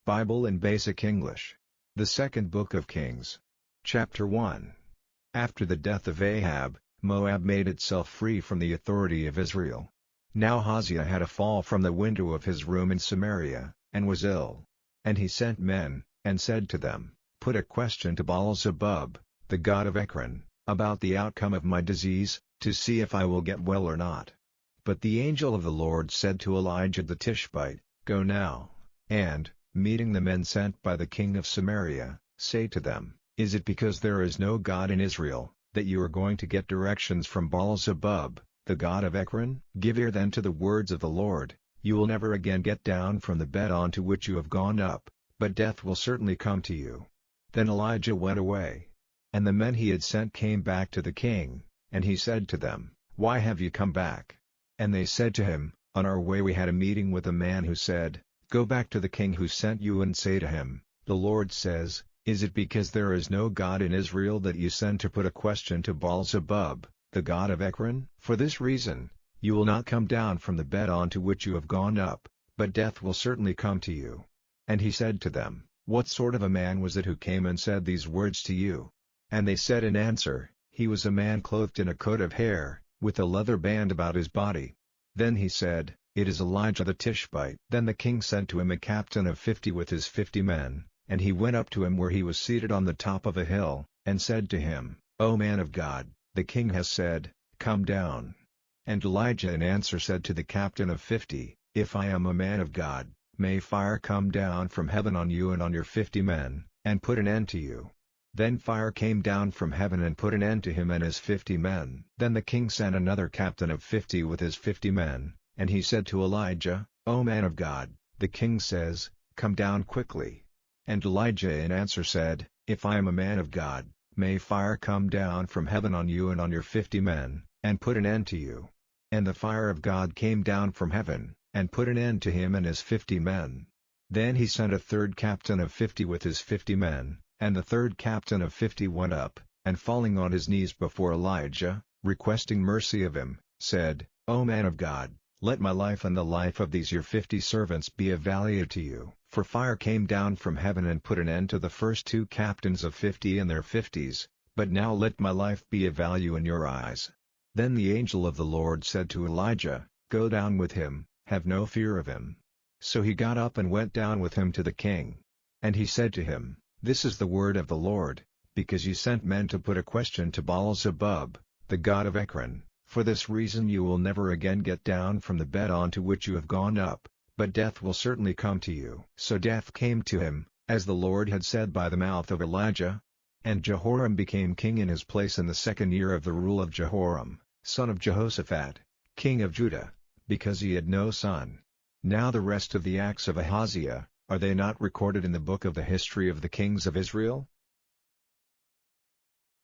Bible in Basic English. The Second Book of Kings. Chapter 1. After the death of Ahab, Moab made itself free from the authority of Israel. Now Ahaziah had a fall from the window of his room in Samaria, and was ill. And he sent men, and said to them, "Put a question to Baal-zebub, the god of Ekron, about the outcome of my disease, to see if I will get well or not." But the angel of the Lord said to Elijah the Tishbite, "Go now, and, meeting the men sent by the king of Samaria, say to them, Is it because there is no God in Israel, that you are going to get directions from Baal-zebub, the god of Ekron? Give ear then to the words of the Lord. You will never again get down from the bed onto which you have gone up, but death will certainly come to you." Then Elijah went away. And the men he had sent came back to the king, and he said to them, "Why have you come back?" And they said to him, "On our way we had a meeting with a man who said, 'Go back to the king who sent you and say to him, The Lord says, Is it because there is no God in Israel that you send to put a question to Baal-zebub, the god of Ekron? For this reason, you will not come down from the bed onto which you have gone up, but death will certainly come to you.'" And he said to them, "What sort of a man was it who came and said these words to you?" And they said in answer, "He was a man clothed in a coat of hair, with a leather band about his body." Then he said, "It is Elijah the Tishbite." Then the king sent to him a captain of 50 with his 50 men, and he went up to him where he was seated on the top of a hill, and said to him, "O man of God, the king has said, Come down." And Elijah in answer said to the captain of 50, "If I am a man of God, may fire come down from heaven on you and on your 50 men, and put an end to you." Then fire came down from heaven and put an end to him and his 50 men. Then the king sent another captain of 50 with his 50 men, and he said to Elijah, "O man of God, the king says, Come down quickly." And Elijah in answer said, "If I am a man of God, may fire come down from heaven on you and on your 50 men, and put an end to you." And the fire of God came down from heaven, and put an end to him and his 50 men. Then he sent a third captain of 50 with his 50 men, and the third captain of 50 went up, and falling on his knees before Elijah, requesting mercy of him, said, "O man of God, let my life and the life of these your 50 servants be of value to you." For fire came down from heaven and put an end to the first 2 captains of 50 and their 50s, but now let my life be of value in your eyes. Then the angel of the Lord said to Elijah, "Go down with him, have no fear of him." So he got up and went down with him to the king. And he said to him, "This is the word of the Lord, because you sent men to put a question to Baal-zebub, the god of Ekron. For this reason you will never again get down from the bed onto which you have gone up, but death will certainly come to you." So death came to him, as the Lord had said by the mouth of Elijah. And Jehoram became king in his place in the 2nd year of the rule of Jehoram, son of Jehoshaphat, king of Judah, because he had no son. Now the rest of the acts of Ahaziah, are they not recorded in the book of the history of the kings of Israel?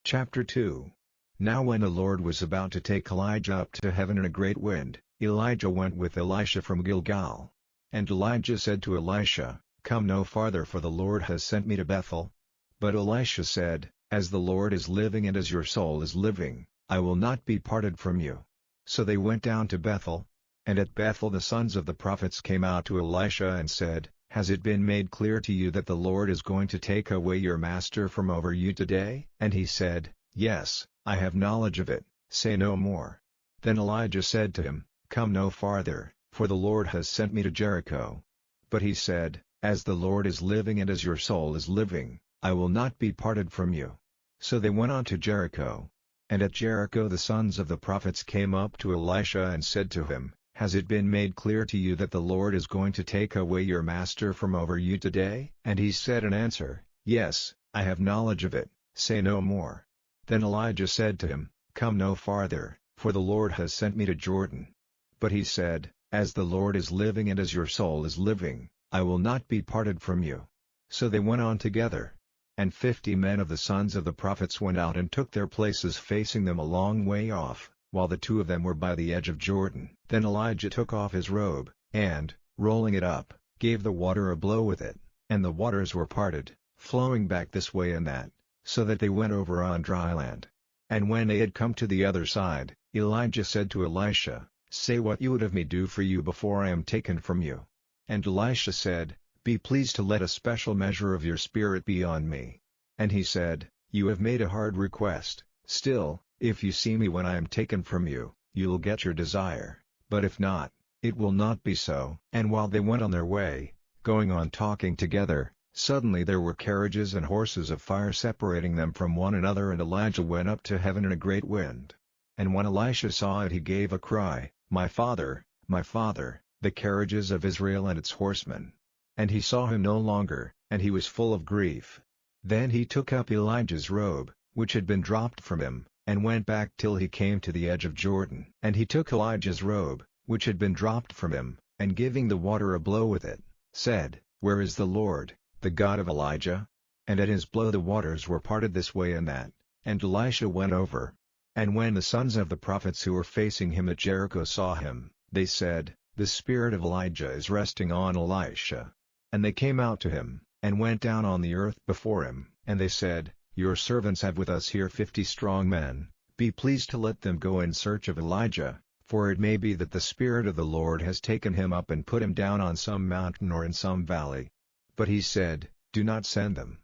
Chapter 2. Now when the Lord was about to take Elijah up to heaven in a great wind, Elijah went with Elisha from Gilgal. And Elijah said to Elisha, "Come no farther, for the Lord has sent me to Bethel." But Elisha said, "As the Lord is living and as your soul is living, I will not be parted from you." So they went down to Bethel. And at Bethel the sons of the prophets came out to Elisha and said, "Has it been made clear to you that the Lord is going to take away your master from over you today?" And he said, "Yes, I have knowledge of it, say no more." Then Elijah said to him, "Come no farther, for the Lord has sent me to Jericho." But he said, "As the Lord is living and as your soul is living, I will not be parted from you." So they went on to Jericho. And at Jericho the sons of the prophets came up to Elisha and said to him, "Has it been made clear to you that the Lord is going to take away your master from over you today?" And he said in answer, "Yes, I have knowledge of it, say no more." Then Elijah said to him, "Come no farther, for the Lord has sent me to Jordan." But he said, "As the Lord is living and as your soul is living, I will not be parted from you." So they went on together. And 50 men of the sons of the prophets went out and took their places facing them a long way off, while the 2 of them were by the edge of Jordan. Then Elijah took off his robe, and, rolling it up, gave the water a blow with it, and the waters were parted, flowing back this way and that, so that they went over on dry land. And when they had come to the other side, Elijah said to Elisha, "Say what you would have me do for you before I am taken from you." And Elisha said, Be pleased to let a special measure of your spirit be on me." And he said, "You have made a hard request. Still, if you see me when I am taken from you, you'll get your desire, but if not, it will not be so." And while they went on their way, going on talking together, suddenly there were carriages and horses of fire separating them from one another, and Elijah went up to heaven in a great wind. And when Elisha saw it, he gave a cry, my father, the carriages of Israel and its horsemen." And he saw him no longer, and he was full of grief. Then he took up Elijah's robe, which had been dropped from him, and went back till he came to the edge of Jordan. And he took Elijah's robe, which had been dropped from him, and giving the water a blow with it, said, "Where is the Lord, the God of Elijah?" And at his blow the waters were parted this way and that, and Elisha went over. And when the sons of the prophets who were facing him at Jericho saw him, they said, "The spirit of Elijah is resting on Elisha." And they came out to him, and went down on the earth before him. And they said, "Your servants have with us here 50 strong men, be pleased to let them go in search of Elijah, for it may be that the Spirit of the Lord has taken him up and put him down on some mountain or in some valley." But he said, "Do not send them."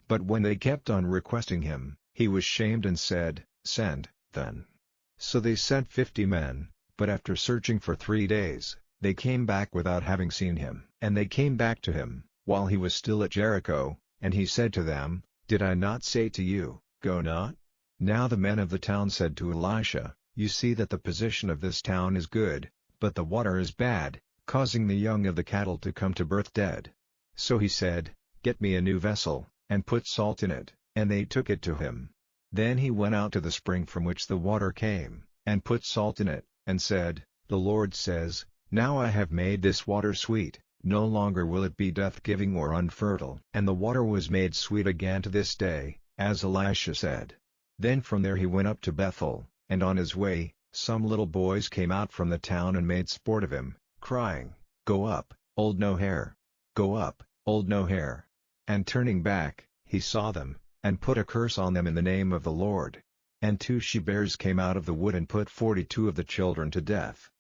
But when they kept on requesting him, he was shamed and said, "Send, then." So they sent 50 men, but after searching for 3 days, they came back without having seen him. And they came back to him, while he was still at Jericho, and he said to them, "Did I not say to you, go not?" Now the men of the town said to Elisha, "You see that the position of this town is good, but the water is bad, causing the young of the cattle to come to birth dead." So he said, "Get me a new vessel, and put salt in it," and they took it to him. Then he went out to the spring from which the water came, and put salt in it, and said, "The Lord says, now I have made this water sweet, no longer will it be death-giving or unfertile." And the water was made sweet again to this day, as Elisha said. Then from there he went up to Bethel, and on his way, some little boys came out from the town and made sport of him, crying, "Go up, old no-hair! Go up, old no-hair!" And turning back, he saw them, and put a curse on them in the name of the Lord. And 2 she-bears came out of the wood and put 42 of the children to death.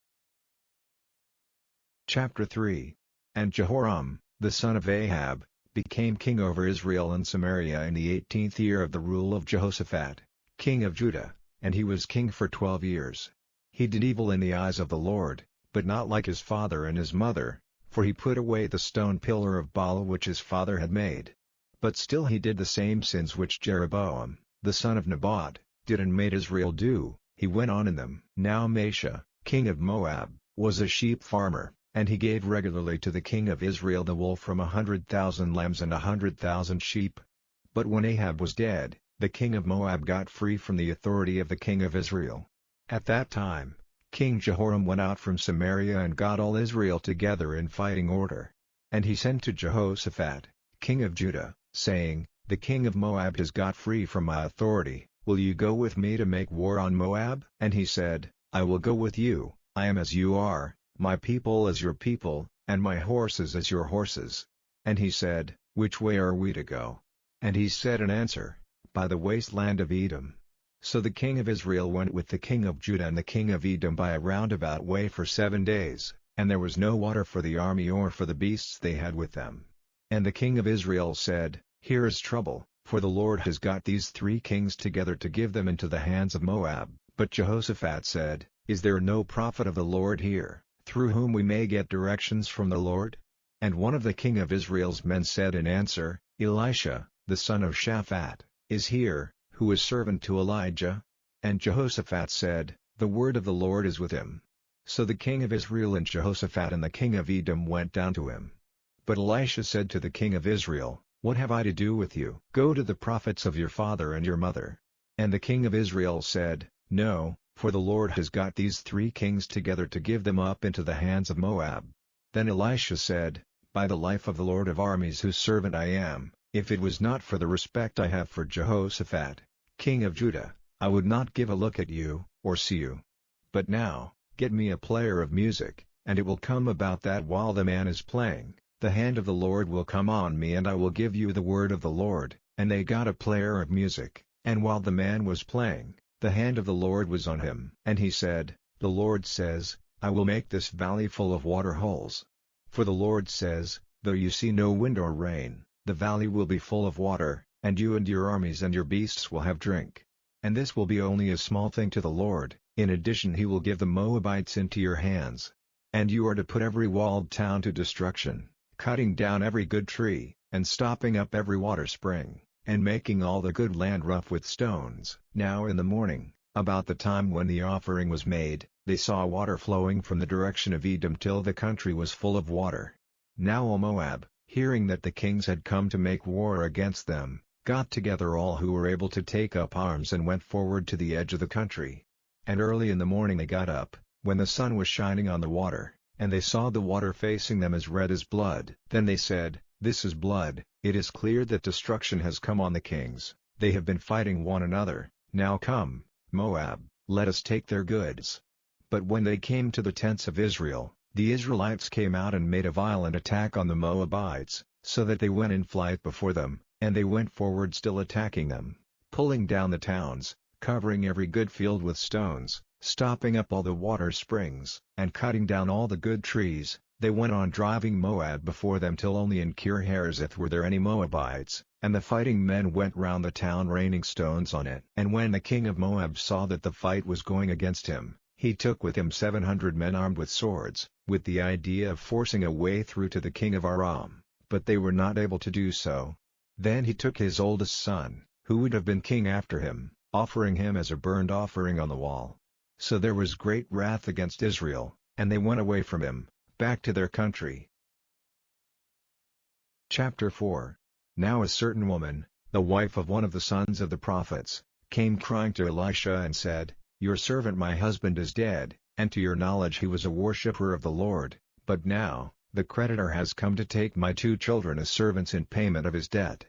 Chapter 3. And Jehoram, the son of Ahab, became king over Israel and Samaria in the 18th year of the rule of Jehoshaphat, king of Judah, and he was king for 12 years. He did evil in the eyes of the Lord, but not like his father and his mother, for he put away the stone pillar of Baal which his father had made. But still he did the same sins which Jeroboam, the son of Nebat, did and made Israel do, he went on in them. Now Mesha, king of Moab, was a sheep farmer, and he gave regularly to the king of Israel the wool from 100,000 lambs and 100,000 sheep. But when Ahab was dead, the king of Moab got free from the authority of the king of Israel. At that time, King Jehoram went out from Samaria and got all Israel together in fighting order. And he sent to Jehoshaphat, king of Judah, saying, "The king of Moab has got free from my authority, will you go with me to make war on Moab?" And he said, "I will go with you, I am as you are, my people as your people, and my horses as your horses." And he said, "Which way are we to go?" And he said in answer, "By the wasteland of Edom." So the king of Israel went with the king of Judah and the king of Edom by a roundabout way for 7 days, and there was no water for the army or for the beasts they had with them. And the king of Israel said, "Here is trouble, for the Lord has got these 3 kings together to give them into the hands of Moab." But Jehoshaphat said, "Is there no prophet of the Lord here, through whom we may get directions from the Lord?" And one of the king of Israel's men said in answer, "Elisha, the son of Shaphat, is here, who is servant to Elijah." And Jehoshaphat said, "The word of the Lord is with him." So the king of Israel and Jehoshaphat and the king of Edom went down to him. But Elisha said to the king of Israel, "What have I to do with you? Go to the prophets of your father and your mother." And the king of Israel said, "No, for the Lord has got these 3 kings together to give them up into the hands of Moab." Then Elisha said, "By the life of the Lord of armies whose servant I am, if it was not for the respect I have for Jehoshaphat, king of Judah, I would not give a look at you, or see you. But now, get me a player of music, and it will come about that while the man is playing, the hand of the Lord will come on me and I will give you the word of the Lord." And they got a player of music, and while the man was playing, the hand of the Lord was on him. And he said, "The Lord says, I will make this valley full of water holes. For the Lord says, though you see no wind or rain, the valley will be full of water, and you and your armies and your beasts will have drink. And this will be only a small thing to the Lord. In addition he will give the Moabites into your hands. And you are to put every walled town to destruction, cutting down every good tree, and stopping up every water spring, and making all the good land rough with stones." Now in the morning, about the time when the offering was made, they saw water flowing from the direction of Edom till the country was full of water. Now all Moab, hearing that the kings had come to make war against them, got together all who were able to take up arms and went forward to the edge of the country. And early in the morning they got up, when the sun was shining on the water, and they saw the water facing them as red as blood. Then they said, "This is blood, it is clear that destruction has come on the kings, they have been fighting one another. Now come, Moab, let us take their goods." But when they came to the tents of Israel, the Israelites came out and made a violent attack on the Moabites, so that they went in flight before them, and they went forward still attacking them, pulling down the towns, covering every good field with stones, stopping up all the water springs, and cutting down all the good trees. They went on driving Moab before them till only in Kir-Hareseth were there any Moabites, and the fighting men went round the town raining stones on it. And when the king of Moab saw that the fight was going against him, he took with him 700 men armed with swords, with the idea of forcing a way through to the king of Aram, but they were not able to do so. Then he took his oldest son, who would have been king after him, offering him as a burnt offering on the wall. So there was great wrath against Israel, and they went away from him, back to their country. Chapter 4. Now a certain woman, the wife of one of the sons of the prophets, came crying to Elisha and said, "Your servant my husband is dead, and to your knowledge he was a worshipper of the Lord, but now, the creditor has come to take my 2 children as servants in payment of his debt."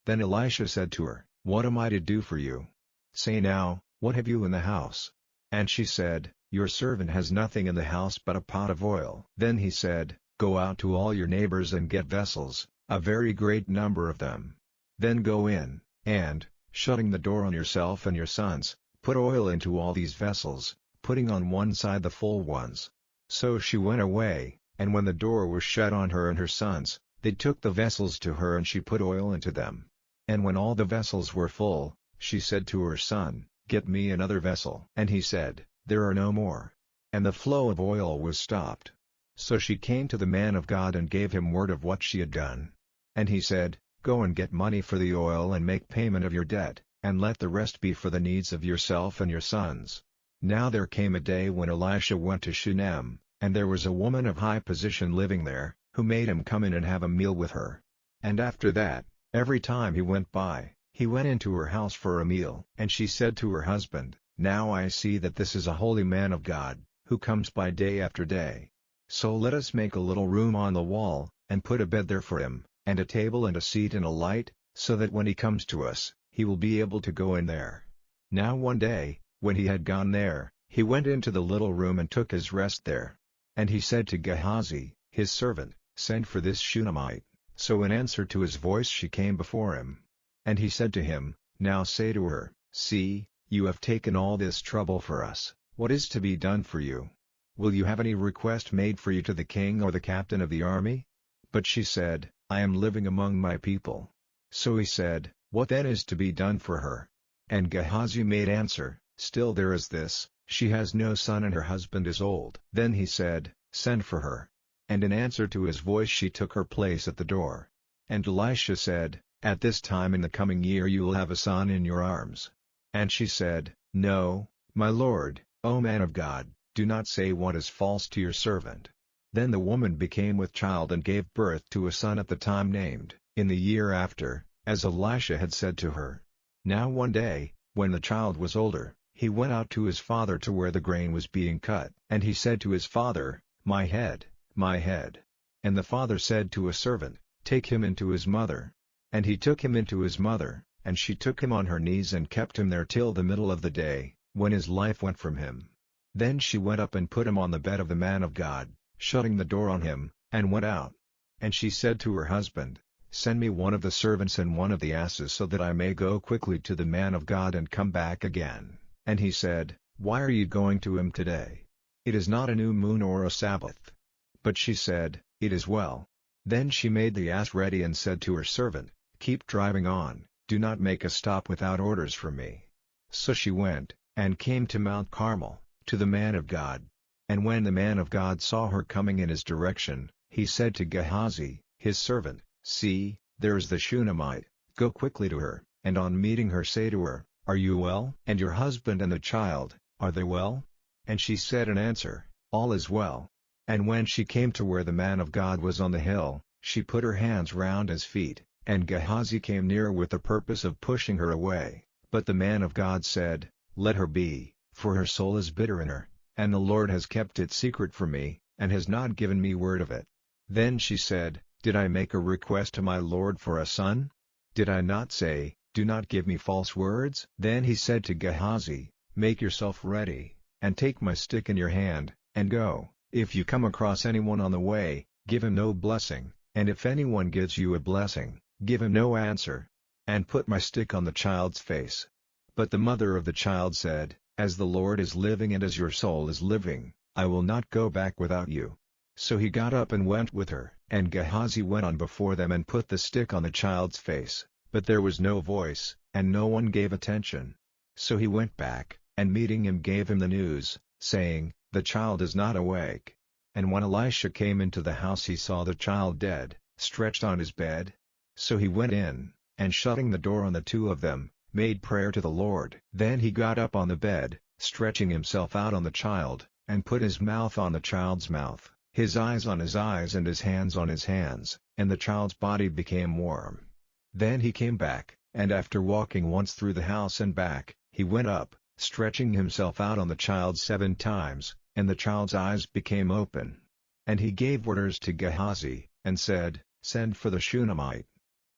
Then Elisha said to her, "What am I to do for you? Say now, what have you in the house?" And she said, "Your servant has nothing in the house but a pot of oil." Then he said, "Go out to all your neighbors and get vessels, a very great number of them. Then go in, and, shutting the door on yourself and your sons, put oil into all these vessels, putting on one side the full ones." So she went away, and when the door was shut on her and her sons, they took the vessels to her and she put oil into them. And when all the vessels were full, she said to her son, "Get me another vessel." And he said, "There are no more." And the flow of oil was stopped. So she came to the man of God and gave him word of what she had done. And he said, "Go and get money for the oil and make payment of your debt, and let the rest be for the needs of yourself and your sons." Now there came a day when Elisha went to Shunem, and there was a woman of high position living there, who made him come in and have a meal with her. And after that, every time he went by, he went into her house for a meal. And she said to her husband, "Now I see that this is a holy man of God, who comes by day after day. So let us make a little room on the wall, and put a bed there for him, and a table and a seat and a light, so that when he comes to us, he will be able to go in there." Now one day, when he had gone there, he went into the little room and took his rest there. And he said to Gehazi, his servant, "Send for this Shunammite." So in answer to his voice she came before him. And he said to him, "Now say to her, See, you have taken all this trouble for us, what is to be done for you? Will you have any request made for you to the king or the captain of the army?" But she said, "I am living among my people." So he said, "What then is to be done for her?" And Gehazi made answer, "Still there is this, she has no son and her husband is old." Then he said, "Send for her." And in answer to his voice she took her place at the door. And Elisha said, "At this time in the coming year you will have a son in your arms." And she said, "No, my lord, O man of God, do not say what is false to your servant." Then the woman became with child and gave birth to a son at the time named, in the year after, as Elisha had said to her. Now one day, when the child was older, he went out to his father to where the grain was being cut. And he said to his father, "My head, my head." And the father said to a servant, "Take him into his mother." And he took him into his mother, and she took him on her knees and kept him there till the middle of the day, when his life went from him. Then she went up and put him on the bed of the man of God, shutting the door on him, and went out. And she said to her husband, "Send me one of the servants and one of the asses so that I may go quickly to the man of God and come back again." And he said, "Why are you going to him today? It is not a new moon or a Sabbath." But she said, "It is well." Then she made the ass ready and said to her servant, "Keep driving on, do not make a stop without orders from me." So she went, and came to Mount Carmel, to the man of God. And when the man of God saw her coming in his direction, he said to Gehazi, his servant, "See, there is the Shunammite, go quickly to her, and on meeting her say to her, 'Are you well? And your husband and the child, are they well?'" And she said in answer, "All is well." And when she came to where the man of God was on the hill, she put her hands round his feet, and Gehazi came near with the purpose of pushing her away, but the man of God said, "Let her be, for her soul is bitter in her, and the Lord has kept it secret from me, and has not given me word of it." Then she said, "Did I make a request to my Lord for a son? Did I not say, 'Do not give me false words'?" Then he said to Gehazi, "Make yourself ready, and take my stick in your hand, and go. If you come across anyone on the way, give him no blessing, and if anyone gives you a blessing, give him no answer. And put my stick on the child's face." But the mother of the child said, "As the Lord is living and as your soul is living, I will not go back without you." So he got up and went with her, and Gehazi went on before them and put the stick on the child's face, but there was no voice, and no one gave attention. So he went back, and meeting him gave him the news, saying, "The child is not awake." And when Elisha came into the house he saw the child dead, stretched on his bed. So he went in, and shutting the door on the two of them, made prayer to the Lord. Then he got up on the bed, stretching himself out on the child, and put his mouth on the child's mouth, his eyes on his eyes and his hands on his hands, and the child's body became warm. Then he came back, and after walking once through the house and back, he went up, stretching himself out on the child 7 times, and the child's eyes became open. And he gave orders to Gehazi, and said, "Send for the Shunammite."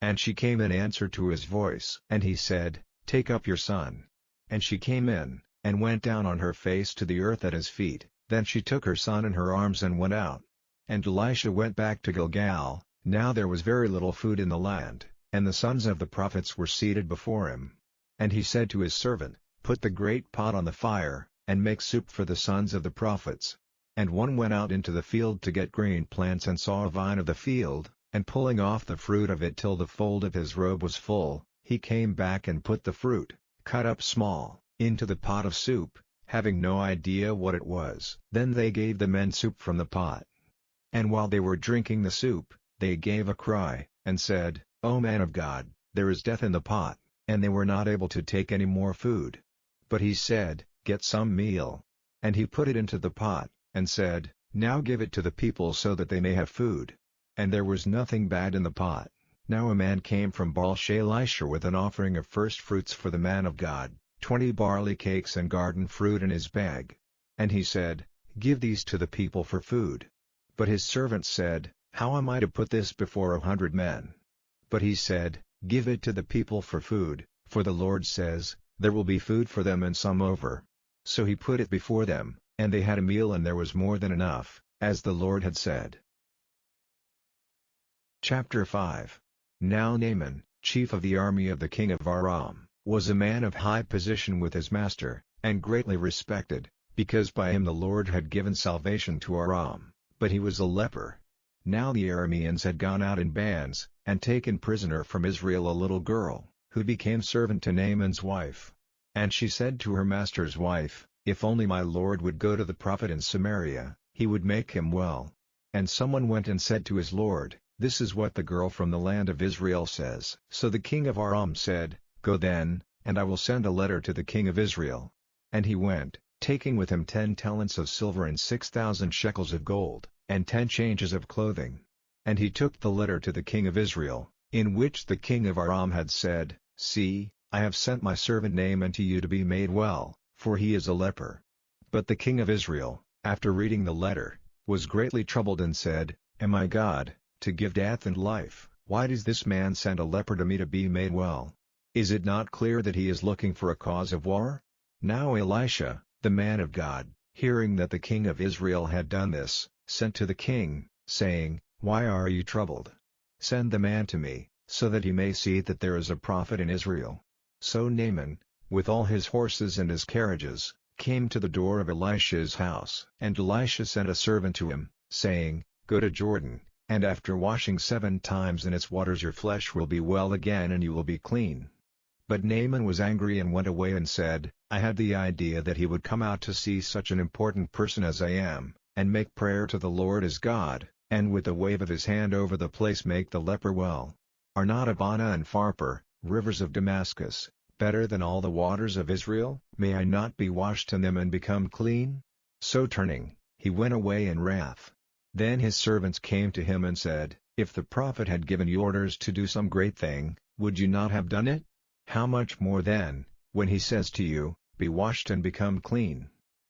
And she came in answer to his voice. And he said, "Take up your son." And she came in, and went down on her face to the earth at his feet. Then she took her son in her arms and went out. And Elisha went back to Gilgal. Now there was very little food in the land, and the sons of the prophets were seated before him. And he said to his servant, "Put the great pot on the fire, and make soup for the sons of the prophets." And one went out into the field to get green plants and saw a vine of the field, and pulling off the fruit of it till the fold of his robe was full, he came back and put the fruit, cut up small, into the pot of soup, having no idea what it was. Then they gave the men soup from the pot. And while they were drinking the soup, they gave a cry, and said, "O man of God, there is death in the pot," and they were not able to take any more food. But he said, "Get some meal." And he put it into the pot, and said, "Now give it to the people so that they may have food." And there was nothing bad in the pot. Now a man came from Baal-Shalisha with an offering of first fruits for the man of God, 20 barley cakes and garden fruit in his bag. And he said, "Give these to the people for food." But his servant said, "How am I to put this before 100 men?" But he said, "Give it to the people for food, for the Lord says, there will be food for them and some over." So he put it before them, and they had a meal and there was more than enough, as the Lord had said. Chapter 5. Now Naaman, chief of the army of the king of Aram, was a man of high position with his master, and greatly respected, because by him the Lord had given salvation to Aram, but he was a leper. Now the Arameans had gone out in bands, and taken prisoner from Israel a little girl, who became servant to Naaman's wife. And she said to her master's wife, "If only my lord would go to the prophet in Samaria, he would make him well." And someone went and said to his lord, "This is what the girl from the land of Israel says." So the king of Aram said, "Go then, and I will send a letter to the king of Israel." And he went, taking with him 10 talents of silver and 6,000 shekels of gold, and 10 changes of clothing. And he took the letter to the king of Israel, in which the king of Aram had said, "See, I have sent my servant Naaman to you to be made well, for he is a leper." But the king of Israel, after reading the letter, was greatly troubled and said, "Am I God, to give death and life? Why does this man send a leper to me to be made well? Is it not clear that he is looking for a cause of war?" Now Elisha, the man of God, hearing that the king of Israel had done this, sent to the king, saying, "Why are you troubled? Send the man to me, so that he may see that there is a prophet in Israel." So Naaman, with all his horses and his carriages, came to the door of Elisha's house. And Elisha sent a servant to him, saying, "Go to Jordan, and after washing 7 times in its waters your flesh will be well again and you will be clean." But Naaman was angry and went away and said, "I had the idea that he would come out to see such an important person as I am, and make prayer to the Lord his God, and with a wave of his hand over the place make the leper well. Are not Abana and Pharpar, rivers of Damascus, better than all the waters of Israel? May I not be washed in them and become clean?" So turning, he went away in wrath. Then his servants came to him and said, "If the prophet had given you orders to do some great thing, would you not have done it? How much more then, when he says to you, 'Be washed and become clean'?"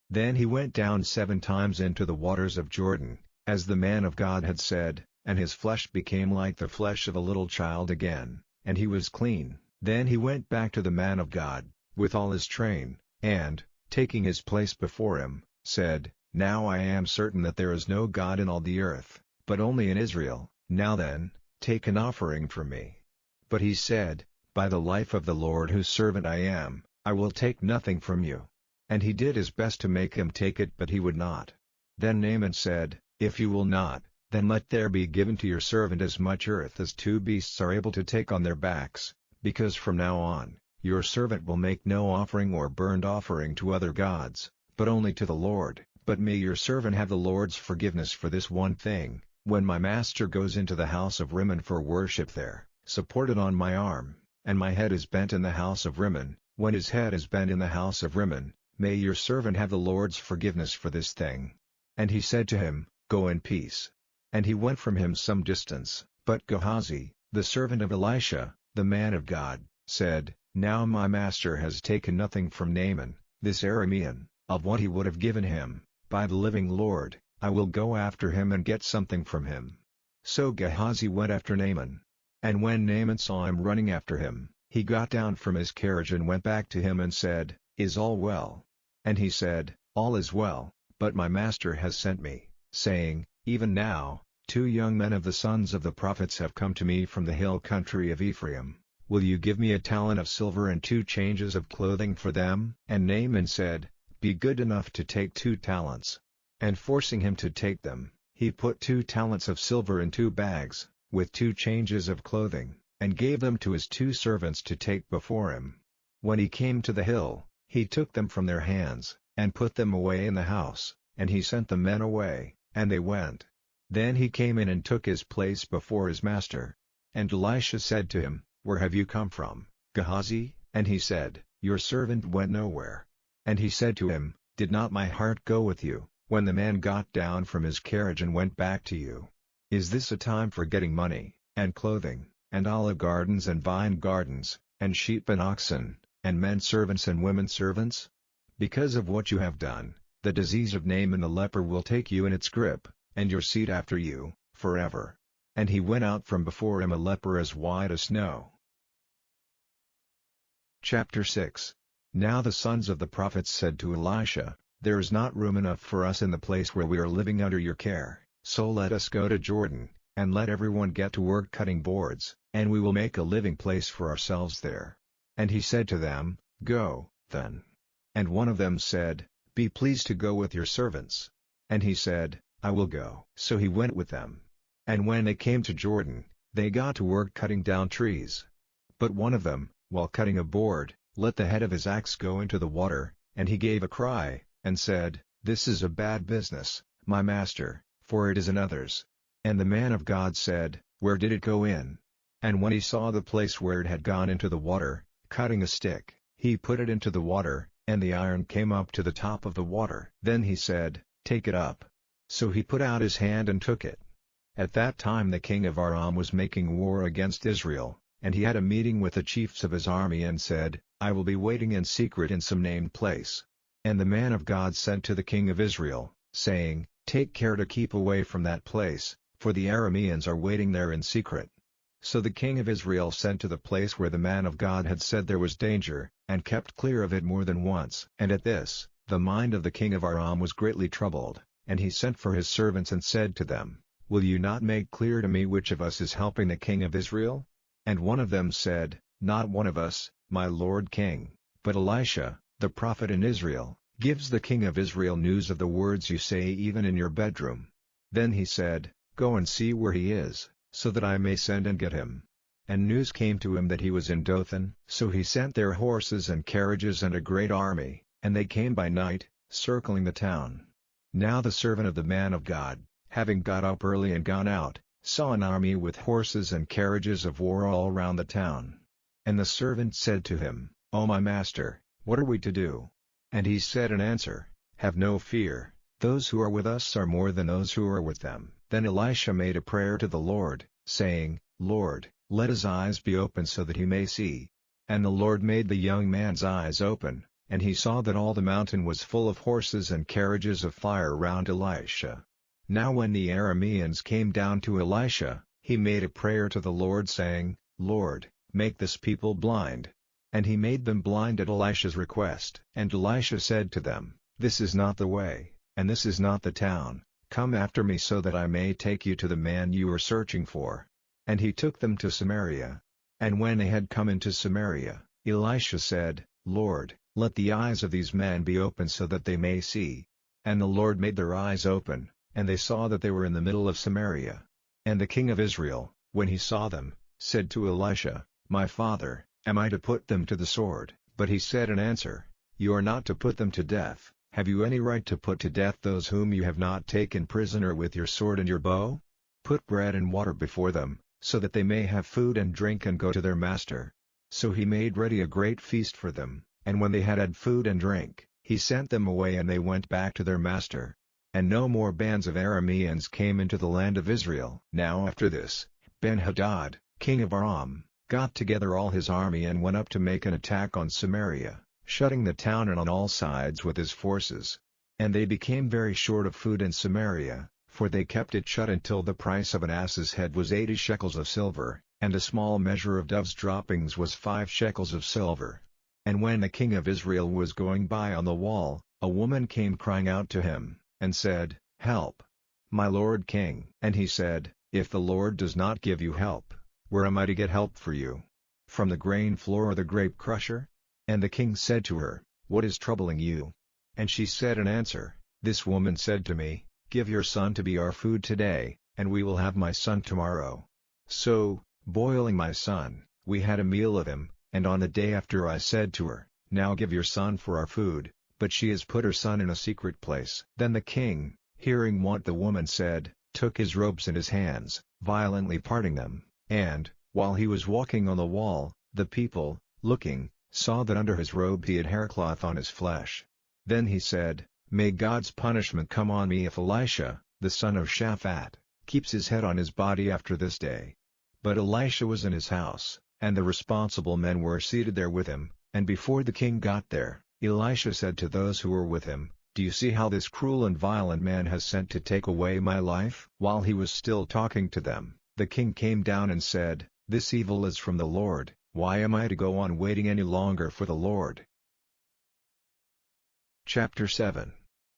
Then he went down 7 times into the waters of Jordan, as the man of God had said, and his flesh became like the flesh of a little child again, and he was clean. Then he went back to the man of God, with all his train, and, taking his place before him, said, "Now I am certain that there is no God in all the earth, but only in Israel. Now then, take an offering for me." But he said, "By the life of the Lord whose servant I am, I will take nothing from you." And he did his best to make him take it, but he would not. Then Naaman said, "If you will not, then let there be given to your servant as much earth as 2 beasts are able to take on their backs, because from now on, your servant will make no offering or burnt offering to other gods, but only to the Lord. But may your servant have the Lord's forgiveness for this one thing, when my master goes into the house of Rimmon for worship there, supported on my arm, and my head is bent in the house of Rimmon, when his head is bent in the house of Rimmon, may your servant have the Lord's forgiveness for this thing." And he said to him, "Go in peace." And he went from him some distance, but Gehazi, the servant of Elisha, the man of God, said, "Now my master has taken nothing from Naaman, this Aramean, of what he would have given him. By the living Lord, I will go after him and get something from him." So Gehazi went after Naaman. And when Naaman saw him running after him, he got down from his carriage and went back to him and said, "Is all well?" And he said, "All is well, but my master has sent me, saying, Even now, 2 young men of the sons of the prophets have come to me from the hill country of Ephraim. Will you give me a talent of silver and 2 changes of clothing for them?" And Naaman said, "Be good enough to take 2 talents. And forcing him to take them, he put 2 talents of silver in 2 bags, with 2 changes of clothing, and gave them to his 2 servants to take before him. When he came to the hill, he took them from their hands, and put them away in the house, and he sent the men away, and they went. Then he came in and took his place before his master. And Elisha said to him, "Where have you come from, Gehazi?" And he said, "Your servant went nowhere." And he said to him, "Did not my heart go with you, when the man got down from his carriage and went back to you? Is this a time for getting money, and clothing, and olive gardens and vine gardens, and sheep and oxen, and men servants and women servants? Because of what you have done, the disease of Naaman the leper will take you in its grip, and your seed after you, forever." And he went out from before him a leper as white as snow. Chapter 6. Now the sons of the prophets said to Elisha, "There is not room enough for us in the place where we are living under your care, so let us go to Jordan, and let everyone get to work cutting boards, and we will make a living place for ourselves there." And he said to them, "Go, then." And one of them said, "Be pleased to go with your servants." And he said, "I will go." So he went with them. And when they came to Jordan, they got to work cutting down trees. But one of them, while cutting a board, let the head of his axe go into the water, and he gave a cry, and said, "This is a bad business, my master, for it is another's." And the man of God said, "Where did it go in?" And when he saw the place where it had gone into the water, cutting a stick, he put it into the water, and the iron came up to the top of the water. Then he said, "Take it up." So he put out his hand and took it. At that time the king of Aram was making war against Israel, and he had a meeting with the chiefs of his army and said, "I will be waiting in secret in some named place." And the man of God sent to the king of Israel, saying, "Take care to keep away from that place, for the Arameans are waiting there in secret." So the king of Israel sent to the place where the man of God had said there was danger, and kept clear of it more than once. And at this, the mind of the king of Aram was greatly troubled, and he sent for his servants and said to them, "Will you not make clear to me which of us is helping the king of Israel?" And one of them said, "Not one of us, my lord king, but Elisha, the prophet in Israel, gives the king of Israel news of the words you say even in your bedroom." Then he said, Go and see where he is, so that I may send and get him. And news came to him that he was in Dothan. So he sent their horses and carriages and a great army, and they came by night, circling the town. Now the servant of the man of God, having got up early and gone out, saw an army with horses and carriages of war all round the town. And the servant said to him, O my master, what are we to do? And he said in answer, Have no fear, those who are with us are more than those who are with them. Then Elisha made a prayer to the Lord, saying, Lord, let his eyes be open so that he may see. And the Lord made the young man's eyes open, and he saw that all the mountain was full of horses and carriages of fire round Elisha. Now when the Arameans came down to Elisha, he made a prayer to the Lord saying, Lord, make this people blind. And he made them blind at Elisha's request. And Elisha said to them, This is not the way, and this is not the town. Come after me so that I may take you to the man you are searching for. And he took them to Samaria. And when they had come into Samaria, Elisha said, Lord, let the eyes of these men be open so that they may see. And the Lord made their eyes open, and they saw that they were in the middle of Samaria. And the king of Israel, when he saw them, said to Elisha, My father, am I to put them to the sword? But he said in answer, You are not to put them to death. Have you any right to put to death those whom you have not taken prisoner with your sword and your bow? Put bread and water before them, so that they may have food and drink and go to their master. So he made ready a great feast for them, and when they had had food and drink, he sent them away and they went back to their master. And no more bands of Arameans came into the land of Israel. Now after this, Ben-Hadad, king of Aram, got together all his army and went up to make an attack on Samaria, shutting the town in on all sides with his forces. And they became very short of food in Samaria, for they kept it shut until the price of an ass's head was 80 shekels of silver, and a small measure of dove's droppings was 5 shekels of silver. And when the king of Israel was going by on the wall, a woman came crying out to him, and said, Help! My lord king. And he said, If the Lord does not give you help, where am I to get help for you? From the grain floor or the grape crusher? And the king said to her, What is troubling you? And she said in answer, This woman said to me, Give your son to be our food today, and we will have my son tomorrow. So, boiling my son, we had a meal of him, and on the day after I said to her, Now give your son for our food, but she has put her son in a secret place. Then the king, hearing what the woman said, took his robes in his hands, violently parting them, and, while he was walking on the wall, the people, looking, saw that under his robe he had haircloth on his flesh. Then he said, May God's punishment come on me if Elisha, the son of Shaphat, keeps his head on his body after this day. But Elisha was in his house, and the responsible men were seated there with him, and before the king got there, Elisha said to those who were with him, Do you see how this cruel and violent man has sent to take away my life? While he was still talking to them, the king came down and said, This evil is from the Lord. Why am I to go on waiting any longer for the Lord? Chapter 7.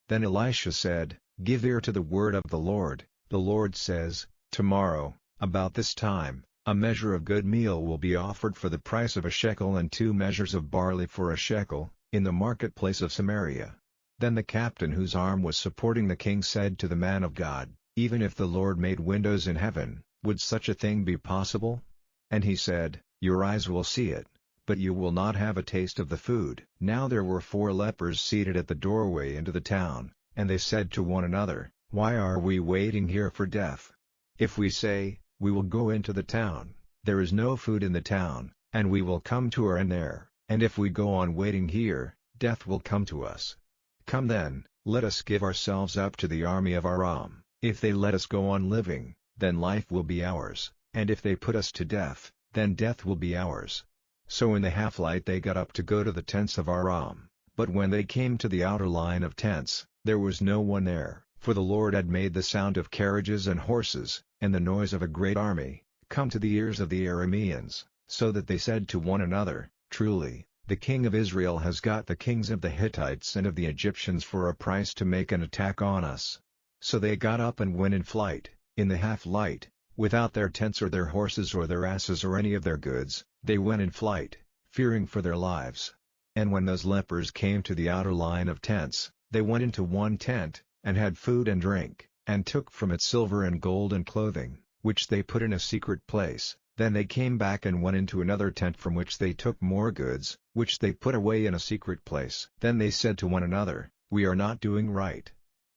Then Elisha said, Give ear to the word of the Lord. The Lord says, Tomorrow, about this time, a measure of good meal will be offered for the price of a shekel and 2 measures of barley for a shekel, in the marketplace of Samaria. Then the captain whose arm was supporting the king said to the man of God, Even if the Lord made windows in heaven, would such a thing be possible? And he said, Your eyes will see it, but you will not have a taste of the food. Now there were 4 lepers seated at the doorway into the town, and they said to one another, Why are we waiting here for death? If we say, We will go into the town, there is no food in the town, and we will come to our end there, and if we go on waiting here, death will come to us. Come then, let us give ourselves up to the army of Aram. If they let us go on living, then life will be ours, and if they put us to death, then death will be ours. So in the half-light they got up to go to the tents of Aram, but when they came to the outer line of tents, there was no one there, for the Lord had made the sound of carriages and horses, and the noise of a great army, come to the ears of the Arameans, so that they said to one another, Truly, the king of Israel has got the kings of the Hittites and of the Egyptians for a price to make an attack on us. So they got up and went in flight, in the half-light, without their tents or their horses or their asses or any of their goods, they went in flight, fearing for their lives. And when those lepers came to the outer line of tents, they went into one tent, and had food and drink, and took from it silver and gold and clothing, which they put in a secret place. Then they came back and went into another tent from which they took more goods, which they put away in a secret place. Then they said to one another, "We are not doing right.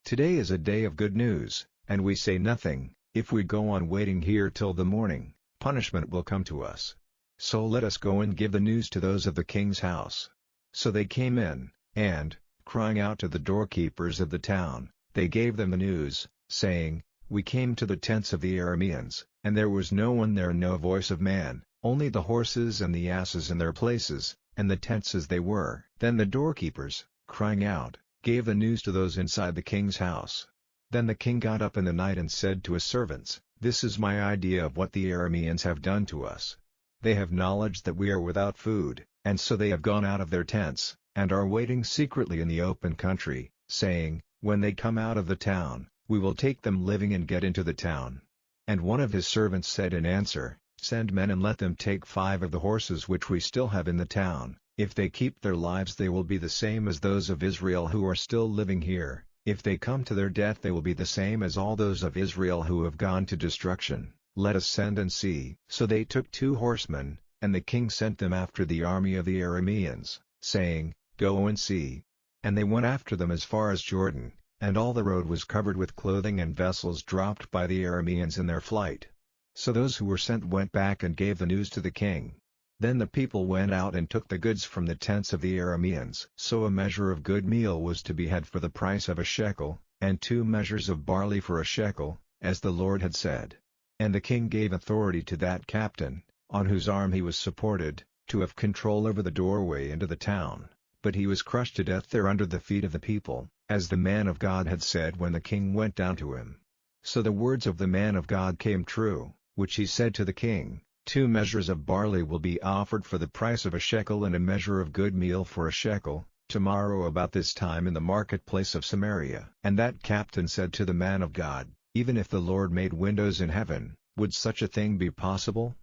Today is a day of good news, and we say nothing. If we go on waiting here till the morning, punishment will come to us. So let us go and give the news to those of the king's house." So they came in, and, crying out to the doorkeepers of the town, they gave them the news, saying, "We came to the tents of the Arameans, and there was no one there, no voice of man, only the horses and the asses in their places, and the tents as they were." Then the doorkeepers, crying out, gave the news to those inside the king's house. Then the king got up in the night and said to his servants, "This is my idea of what the Arameans have done to us. They have knowledge that we are without food, and so they have gone out of their tents, and are waiting secretly in the open country, saying, when they come out of the town, we will take them living and get into the town." And one of his servants said in answer, "Send men and let them take 5 of the horses which we still have in the town. If they keep their lives they will be the same as those of Israel who are still living here. If they come to their death they will be the same as all those of Israel who have gone to destruction. Let us send and see." So they took 2 horsemen, and the king sent them after the army of the Arameans, saying, "Go and see." And they went after them as far as Jordan, and all the road was covered with clothing and vessels dropped by the Arameans in their flight. So those who were sent went back and gave the news to the king. Then the people went out and took the goods from the tents of the Arameans. So a measure of good meal was to be had for the price of a shekel, and 2 measures of barley for a shekel, as the Lord had said. And the king gave authority to that captain, on whose arm he was supported, to have control over the doorway into the town. But he was crushed to death there under the feet of the people, as the man of God had said when the king went down to him. So the words of the man of God came true, which he said to the king, 2 measures of barley will be offered for the price of a shekel and a measure of good meal for a shekel, tomorrow about this time in the marketplace of Samaria. And that captain said to the man of God, "Even if the Lord made windows in heaven, would such a thing be possible?"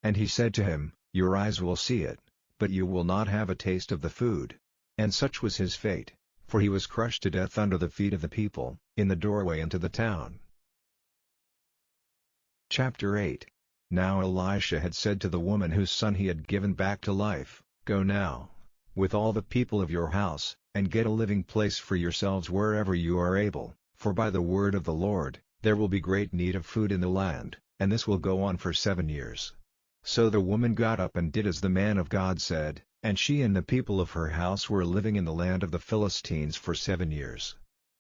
And he said to him, "Your eyes will see it, but you will not have a taste of the food." And such was his fate, for he was crushed to death under the feet of the people, in the doorway into the town. Chapter 8. Now Elisha had said to the woman whose son he had given back to life, "Go now, with all the people of your house, and get a living place for yourselves wherever you are able, for by the word of the Lord, there will be great need of food in the land, and this will go on for 7 years." So the woman got up and did as the man of God said, and she and the people of her house were living in the land of the Philistines for 7 years.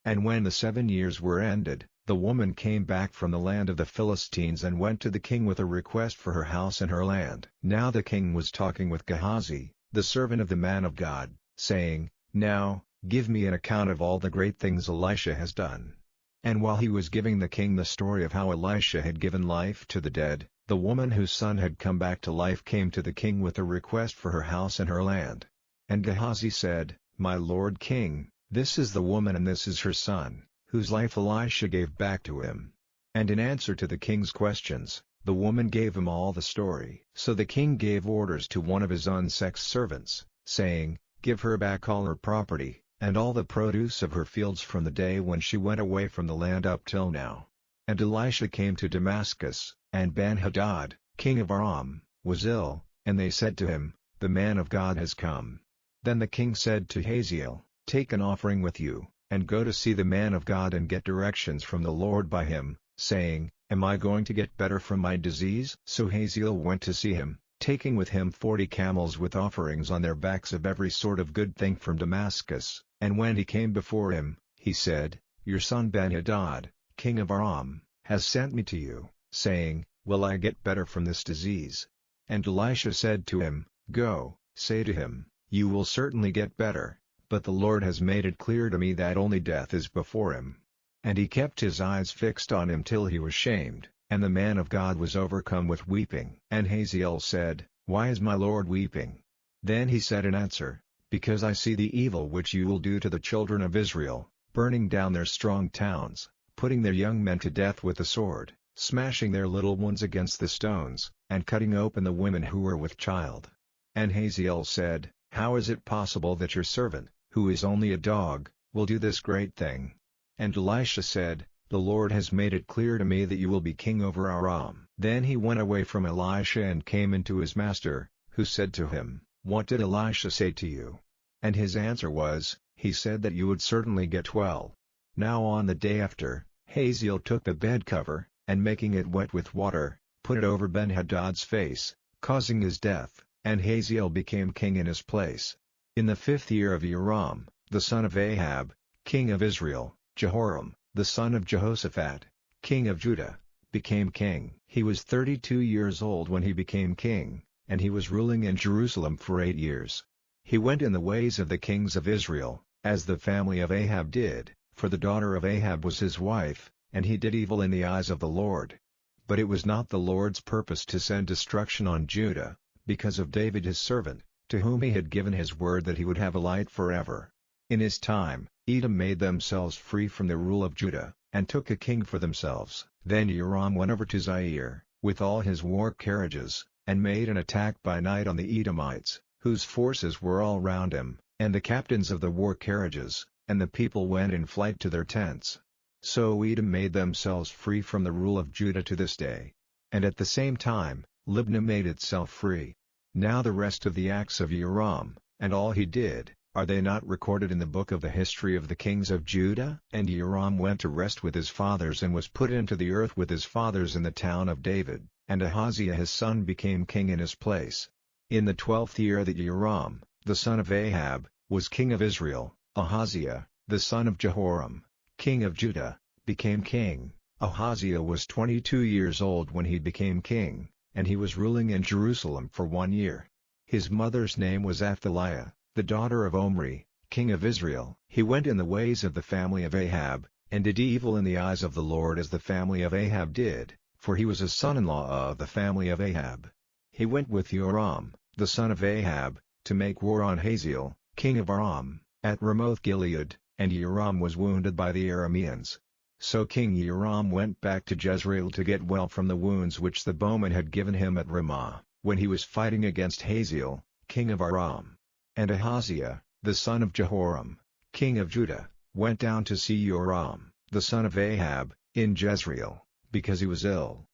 And when the 7 years were ended, the woman came back from the land of the Philistines and went to the king with a request for her house and her land. Now the king was talking with Gehazi, the servant of the man of God, saying, "Now, give me an account of all the great things Elisha has done." And while he was giving the king the story of how Elisha had given life to the dead, the woman whose son had come back to life came to the king with a request for her house and her land. And Gehazi said, "My lord king, this is the woman and this is her son, whose life Elisha gave back to him." And in answer to the king's questions, the woman gave him all the story. So the king gave orders to one of his unsexed servants, saying, "Give her back all her property, and all the produce of her fields from the day when she went away from the land up till now." And Elisha came to Damascus, and Ben-Hadad, king of Aram, was ill, and they said to him, "The man of God has come." Then the king said to Hazael, "Take an offering with you, and go to see the man of God and get directions from the Lord by him, saying, 'Am I going to get better from my disease?'" So Hazael went to see him, taking with him 40 camels with offerings on their backs of every sort of good thing from Damascus. And when he came before him, he said, "Your son Ben-Hadad, king of Aram, has sent me to you, saying, 'Will I get better from this disease?'" And Elisha said to him, "Go, say to him, 'You will certainly get better,' but the Lord has made it clear to me that only death is before him." And he kept his eyes fixed on him till he was shamed, and the man of God was overcome with weeping. And Hazael said, "Why is my Lord weeping?" Then he said in answer, "Because I see the evil which you will do to the children of Israel, burning down their strong towns, putting their young men to death with the sword, smashing their little ones against the stones, and cutting open the women who are with child." And Hazael said, "How is it possible that your servant, who is only a dog, will do this great thing?" And Elisha said, "The Lord has made it clear to me that you will be king over Aram." Then he went away from Elisha and came into his master, who said to him, "What did Elisha say to you?" And his answer was, "He said that you would certainly get well." Now on the day after, Hazael took the bed cover, and making it wet with water, put it over Ben-Hadad's face, causing his death, and Hazael became king in his place. In the 5th year of Joram, the son of Ahab, king of Israel, Jehoram, the son of Jehoshaphat, king of Judah, became king. He was 32 years old when he became king, and he was ruling in Jerusalem for 8 years. He went in the ways of the kings of Israel, as the family of Ahab did, for the daughter of Ahab was his wife, and he did evil in the eyes of the Lord. But it was not the Lord's purpose to send destruction on Judah, because of David his servant, to whom he had given his word that he would have a light forever. In his time, Edom made themselves free from the rule of Judah, and took a king for themselves. Then Joram went over to Zair, with all his war carriages, and made an attack by night on the Edomites, whose forces were all round him, and the captains of the war carriages, and the people went in flight to their tents. So Edom made themselves free from the rule of Judah to this day. And at the same time, Libnah made itself free. Now the rest of the acts of Joram, and all he did, are they not recorded in the book of the history of the kings of Judah? And Joram went to rest with his fathers and was put into the earth with his fathers in the town of David, and Ahaziah his son became king in his place. In the 12th year that Joram, the son of Ahab, was king of Israel, Ahaziah, the son of Jehoram, king of Judah, became king. Ahaziah was 22 years old when he became king, and he was ruling in Jerusalem for 1 year. His mother's name was Athaliah, the daughter of Omri, king of Israel. He went in the ways of the family of Ahab, and did evil in the eyes of the Lord as the family of Ahab did, for he was a son-in-law of the family of Ahab. He went with Joram, the son of Ahab, to make war on Hazael, king of Aram, at Ramoth-Gilead, and Joram was wounded by the Arameans. So King Joram went back to Jezreel to get well from the wounds which the bowman had given him at Ramah, when he was fighting against Hazael, king of Aram. And Ahaziah, the son of Jehoram, king of Judah, went down to see Joram, the son of Ahab, in Jezreel, because he was ill.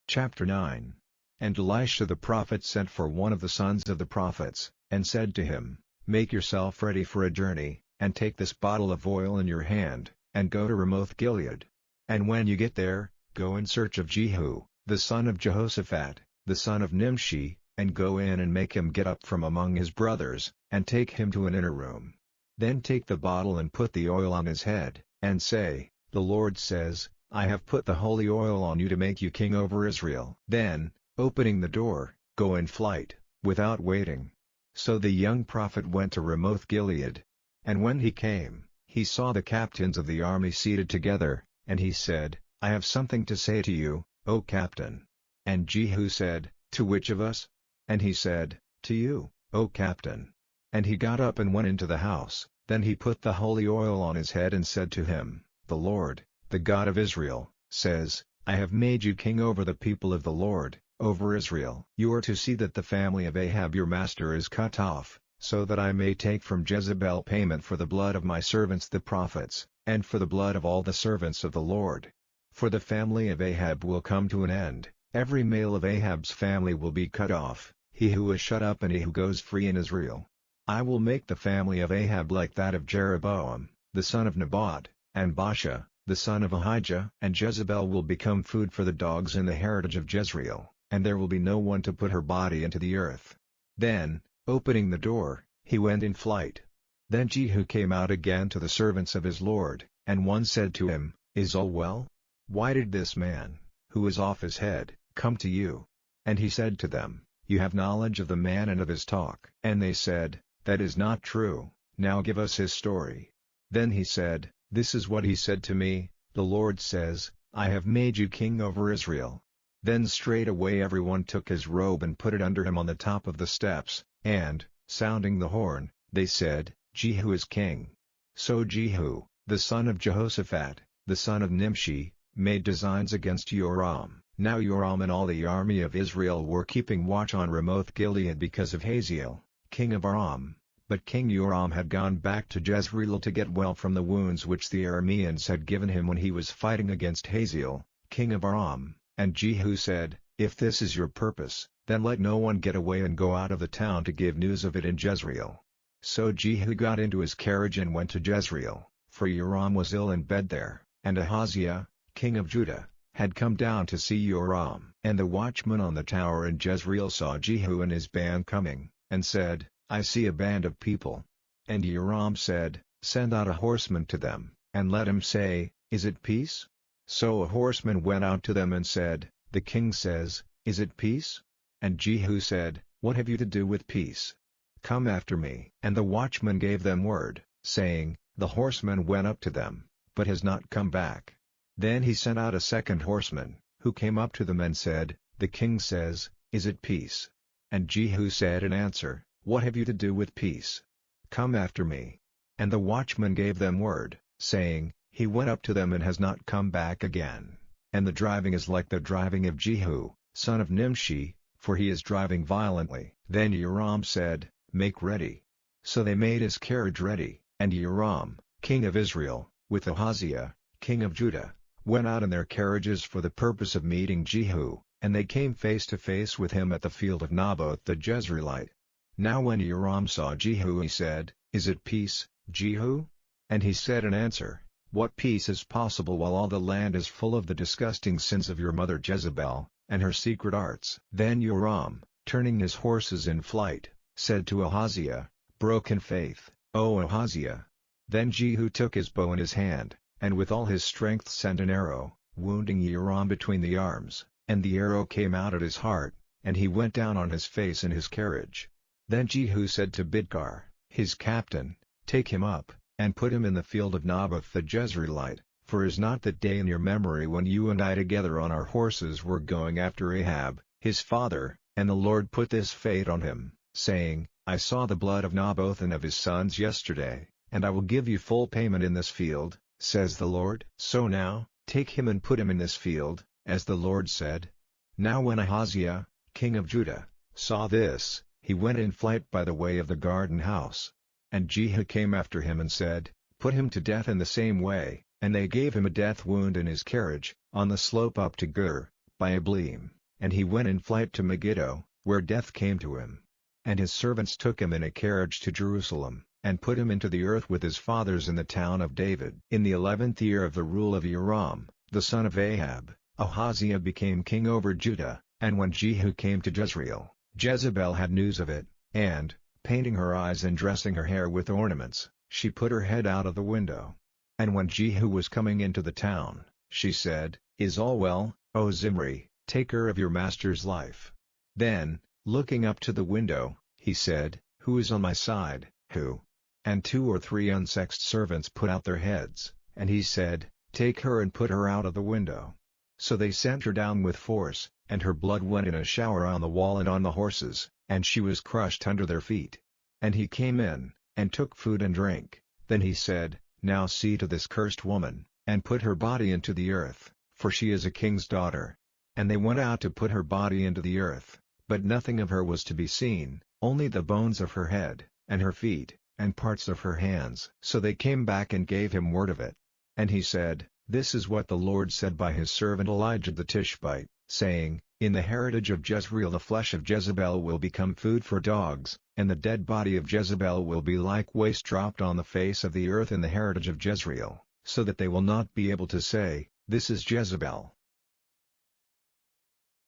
Chapter 9. And Elisha the prophet sent for one of the sons of the prophets, and said to him, "Make yourself ready for a journey, and take this bottle of oil in your hand, and go to Ramoth-Gilead. And when you get there, go in search of Jehu, the son of Jehoshaphat, the son of Nimshi, and go in and make him get up from among his brothers, and take him to an inner room. Then take the bottle and put the oil on his head, and say, 'The Lord says, I have put the holy oil on you to make you king over Israel.' Then, opening the door, go in flight, without waiting." So the young prophet went to Ramoth-Gilead. And when he came, he saw the captains of the army seated together, and he said, "I have something to say to you, O captain." And Jehu said, "To which of us?" And he said, "To you, O captain." And he got up and went into the house. Then he put the holy oil on his head and said to him, "The Lord, the God of Israel, says, I have made you king over the people of the Lord, over Israel. You are to see that the family of Ahab your master is cut off, so that I may take from Jezebel payment for the blood of my servants the prophets, and for the blood of all the servants of the Lord. For the family of Ahab will come to an end, every male of Ahab's family will be cut off, he who is shut up and he who goes free in Israel. I will make the family of Ahab like that of Jeroboam, the son of Nebat, and Baasha, the son of Ahijah. And Jezebel will become food for the dogs in the heritage of Jezreel, and there will be no one to put her body into the earth." Then, opening the door, he went in flight. Then Jehu came out again to the servants of his lord, and one said to him, "Is all well? Why did this man, who is off his head, come to you?" And he said to them, "You have knowledge of the man and of his talk." And they said, "That is not true, now give us his story." Then he said, "This is what he said to me, the Lord says, I have made you king over Israel." Then straightway everyone took his robe and put it under him on the top of the steps, and, sounding the horn, they said, "Jehu is king." So Jehu, the son of Jehoshaphat, the son of Nimshi, made designs against Joram. Now Joram and all the army of Israel were keeping watch on Ramoth-Gilead because of Hazael, king of Aram, But King Joram had gone back to Jezreel to get well from the wounds which the Arameans had given him when he was fighting against Hazael, king of Aram, and Jehu said, "If this is your purpose, then let no one get away and go out of the town to give news of it in Jezreel." So Jehu got into his carriage and went to Jezreel, for Joram was ill in bed there, and Ahaziah, king of Judah, had come down to see Joram. And the watchman on the tower in Jezreel saw Jehu and his band coming, and said, "I see a band of people." And Joram said, "Send out a horseman to them, and let him say, 'Is it peace?'" So a horseman went out to them and said, "The king says, 'Is it peace?'" And Jehu said, "What have you to do with peace? Come after me." And the watchman gave them word, saying, "The horseman went up to them, but has not come back." Then he sent out a second horseman, who came up to them and said, "The king says, 'Is it peace?'" And Jehu said in answer, "What have you to do with peace? Come after me." And the watchman gave them word, saying, "He went up to them and has not come back again, and the driving is like the driving of Jehu, son of Nimshi, for he is driving violently." Then Joram said, "Make ready." So they made his carriage ready, and Joram, king of Israel, with Ahaziah, king of Judah, went out in their carriages for the purpose of meeting Jehu, and they came face to face with him at the field of Naboth the Jezreelite. Now when Joram saw Jehu he said, "Is it peace, Jehu?" And he said in answer, "What peace is possible while all the land is full of the disgusting sins of your mother Jezebel, and her secret arts?" Then Joram, turning his horses in flight, said to Ahaziah, "Broken faith, O Ahaziah." Then Jehu took his bow in his hand, and with all his strength sent an arrow, wounding Joram between the arms, and the arrow came out at his heart, and he went down on his face in his carriage. Then Jehu said to Bidkar, his captain, "Take him up, and put him in the field of Naboth the Jezreelite, for is not that day in your memory when you and I together on our horses were going after Ahab, his father, and the Lord put this fate on him, saying, 'I saw the blood of Naboth and of his sons yesterday, and I will give you full payment in this field, says the Lord?' So now, take him and put him in this field, as the Lord said." Now when Ahaziah, king of Judah, saw this, he went in flight by the way of the garden house. And Jehu came after him and said, "Put him to death in the same way," and they gave him a death wound in his carriage, on the slope up to Gur, by Ablim, and he went in flight to Megiddo, where death came to him. And his servants took him in a carriage to Jerusalem, and put him into the earth with his fathers in the town of David. In the 11th year of the rule of Joram, the son of Ahab, Ahaziah became king over Judah, and when Jehu came to Jezreel, Jezebel had news of it, and, painting her eyes and dressing her hair with ornaments, she put her head out of the window. And when Jehu was coming into the town, she said, "Is all well, O Zimri, taker of your master's life?" Then, looking up to the window, he said, "Who is on my side, who?" And 2 or 3 unsexed servants put out their heads, and he said, "Take her and put her out of the window." So they sent her down with force, and her blood went in a shower on the wall and on the horses, and she was crushed under their feet. And he came in, and took food and drink. Then he said, "Now see to this cursed woman, and put her body into the earth, for she is a king's daughter." And they went out to put her body into the earth, but nothing of her was to be seen, only the bones of her head, and her feet, and parts of her hands. So they came back and gave him word of it. And he said, "This is what the Lord said by his servant Elijah the Tishbite, saying, In the heritage of Jezreel the flesh of Jezebel will become food for dogs, and the dead body of Jezebel will be like waste dropped on the face of the earth in the heritage of Jezreel, so that they will not be able to say, This is Jezebel."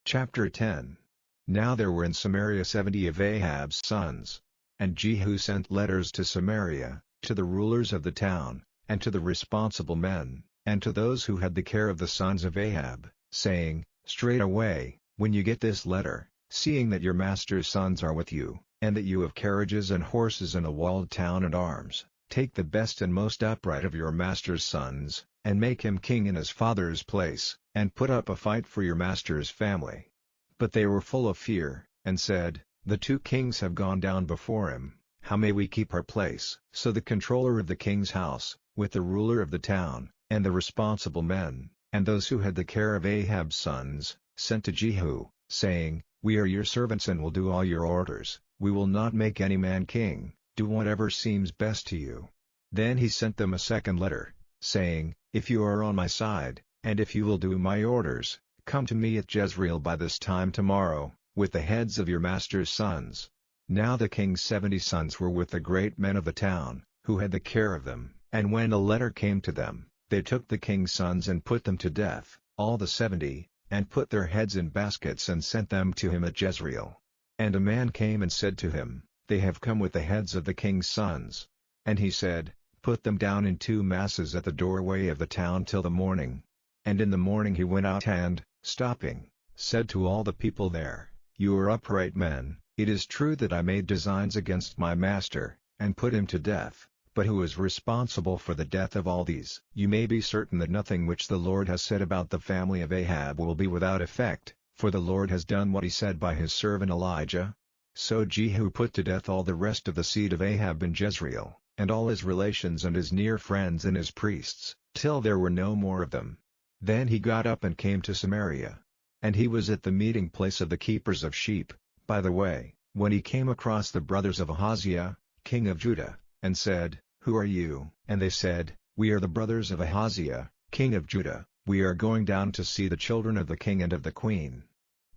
Chapter 10. Now there were in Samaria 70 of Ahab's sons. And Jehu sent letters to Samaria, to the rulers of the town, and to the responsible men, and to those who had the care of the sons of Ahab, saying, "Straightway, when you get this letter, seeing that your master's sons are with you, and that you have carriages and horses and a walled town and arms, take the best and most upright of your master's sons, and make him king in his father's place, and put up a fight for your master's family." But they were full of fear, and said, "The 2 kings have gone down before him, how may we keep our place?" So the controller of the king's house, with the ruler of the town, and the responsible men, and those who had the care of Ahab's sons, sent to Jehu, saying, "We are your servants and will do all your orders, we will not make any man king, Do whatever seems best to you." Then he sent them a second letter, saying, "If you are on my side, and if you will do my orders, come to me at Jezreel by this time tomorrow, with the heads of your master's sons." Now the king's 70 sons were with the great men of the town, who had the care of them. And when a letter came to them, they took the king's sons and put them to death, all the 70, and put their heads in baskets and sent them to him at Jezreel. And a man came and said to him, "They have come with the heads of the king's sons." And he said, "Put them down in 2 masses at the doorway of the town till the morning." And in the morning he went out and, stopping, said to all the people there, "You are upright men. It is true that I made designs against my master, and put him to death, but who is responsible for the death of all these? You may be certain that nothing which the Lord has said about the family of Ahab will be without effect, for the Lord has done what he said by his servant Elijah." So Jehu put to death all the rest of the seed of Ahab in Jezreel, and all his relations and his near friends and his priests, till there were no more of them. Then he got up and came to Samaria. And he was at the meeting place of the keepers of sheep, by the way, when he came across the brothers of Ahaziah, king of Judah, and said, "Who are you?" And they said, "We are the brothers of Ahaziah, king of Judah. We are going down to see the children of the king and of the queen."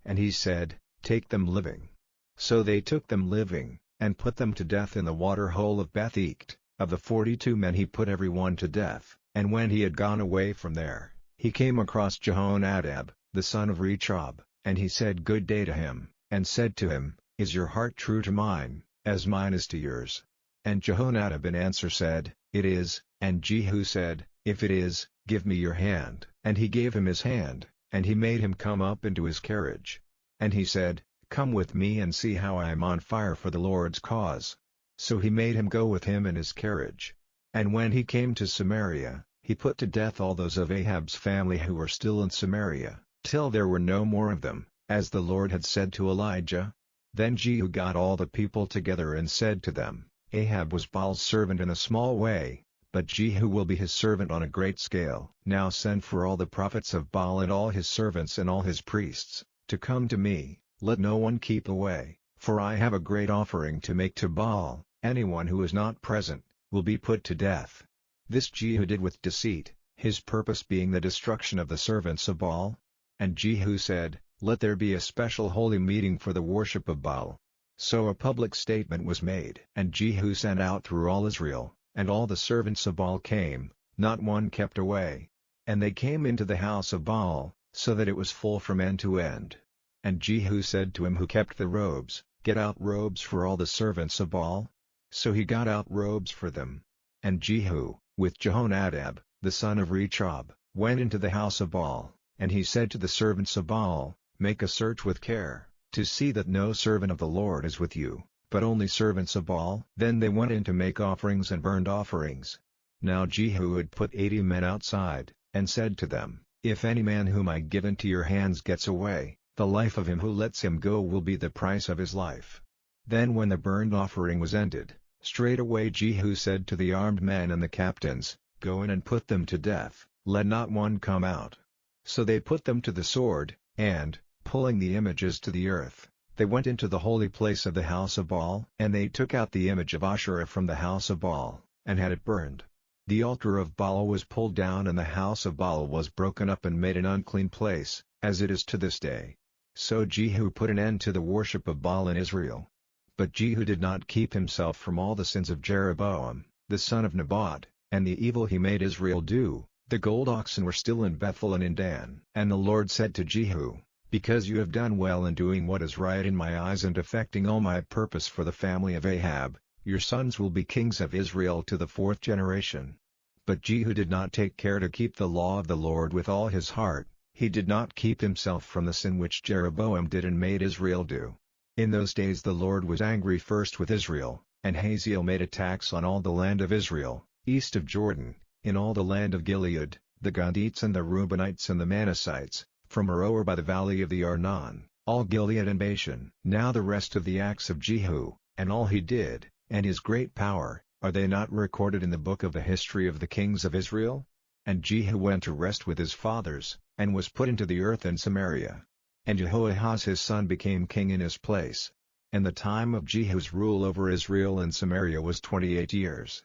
And he said, "Take them living." So they took them living, and put them to death in the water hole of Beth-Eked. Of the 42 men he put every one to death. And when he had gone away from there, he came across Jehonadab, the son of Rechab, and he said good day to him, and said to him, "Is your heart true to mine, as mine is to yours?" And Jehonadab in answer said, "It is." And Jehu said, "If it is, give me your hand." And he gave him his hand, and he made him come up into his carriage. And he said, "Come with me and see how I am on fire for the Lord's cause." So he made him go with him in his carriage. And when he came to Samaria, he put to death all those of Ahab's family who were still in Samaria, till there were no more of them, as the Lord had said to Elijah. Then Jehu got all the people together and said to them, "Ahab was Baal's servant in a small way, but Jehu will be his servant on a great scale. Now send for all the prophets of Baal and all his servants and all his priests, to come to me, let no one keep away, for I have a great offering to make to Baal. Anyone who is not present, will be put to death." This Jehu did with deceit, his purpose being the destruction of the servants of Baal. And Jehu said, "Let there be a special holy meeting for the worship of Baal." So a public statement was made. And Jehu sent out through all Israel, and all the servants of Baal came, not one kept away. And they came into the house of Baal, so that it was full from end to end. And Jehu said to him who kept the robes, "Get out robes for all the servants of Baal." So he got out robes for them. And Jehu, with Jehonadab, the son of Rechab, went into the house of Baal, and he said to the servants of Baal, "Make a search with care, to see that no servant of the Lord is with you, but only servants of Baal." Then they went in to make offerings and burnt offerings. Now Jehu had put 80 men outside, and said to them, "If any man whom I give into your hands gets away, the life of him who lets him go will be the price of his life." Then when the burnt offering was ended, straightway Jehu said to the armed men and the captains, "Go in and put them to death, let not one come out." So they put them to the sword, and, pulling the images to the earth, they went into the holy place of the house of Baal. And they took out the image of Asherah from the house of Baal, and had it burned. The altar of Baal was pulled down and the house of Baal was broken up and made an unclean place, as it is to this day. So Jehu put an end to the worship of Baal in Israel. But Jehu did not keep himself from all the sins of Jeroboam, the son of Nebat, and the evil he made Israel do. The gold oxen were still in Bethel and in Dan. And the Lord said to Jehu, "Because you have done well in doing what is right in my eyes and effecting all my purpose for the family of Ahab, your sons will be kings of Israel to the 4th generation." But Jehu did not take care to keep the law of the Lord with all his heart. He did not keep himself from the sin which Jeroboam did and made Israel do. In those days the Lord was angry first with Israel, and Hazael made attacks on all the land of Israel, east of Jordan, in all the land of Gilead, the Gadites and the Reubenites and the Manassites, from Aroer by the valley of the Arnon, all Gilead and Bashan. Now the rest of the acts of Jehu, and all he did, and his great power, are they not recorded in the book of the history of the kings of Israel? And Jehu went to rest with his fathers, and was put into the earth in Samaria. And Jehoahaz his son became king in his place. And the time of Jehu's rule over Israel and Samaria was 28 years.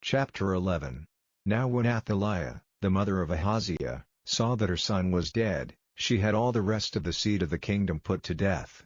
Chapter 11. Now when Athaliah, the mother of Ahaziah, saw that her son was dead, she had all the rest of the seed of the kingdom put to death.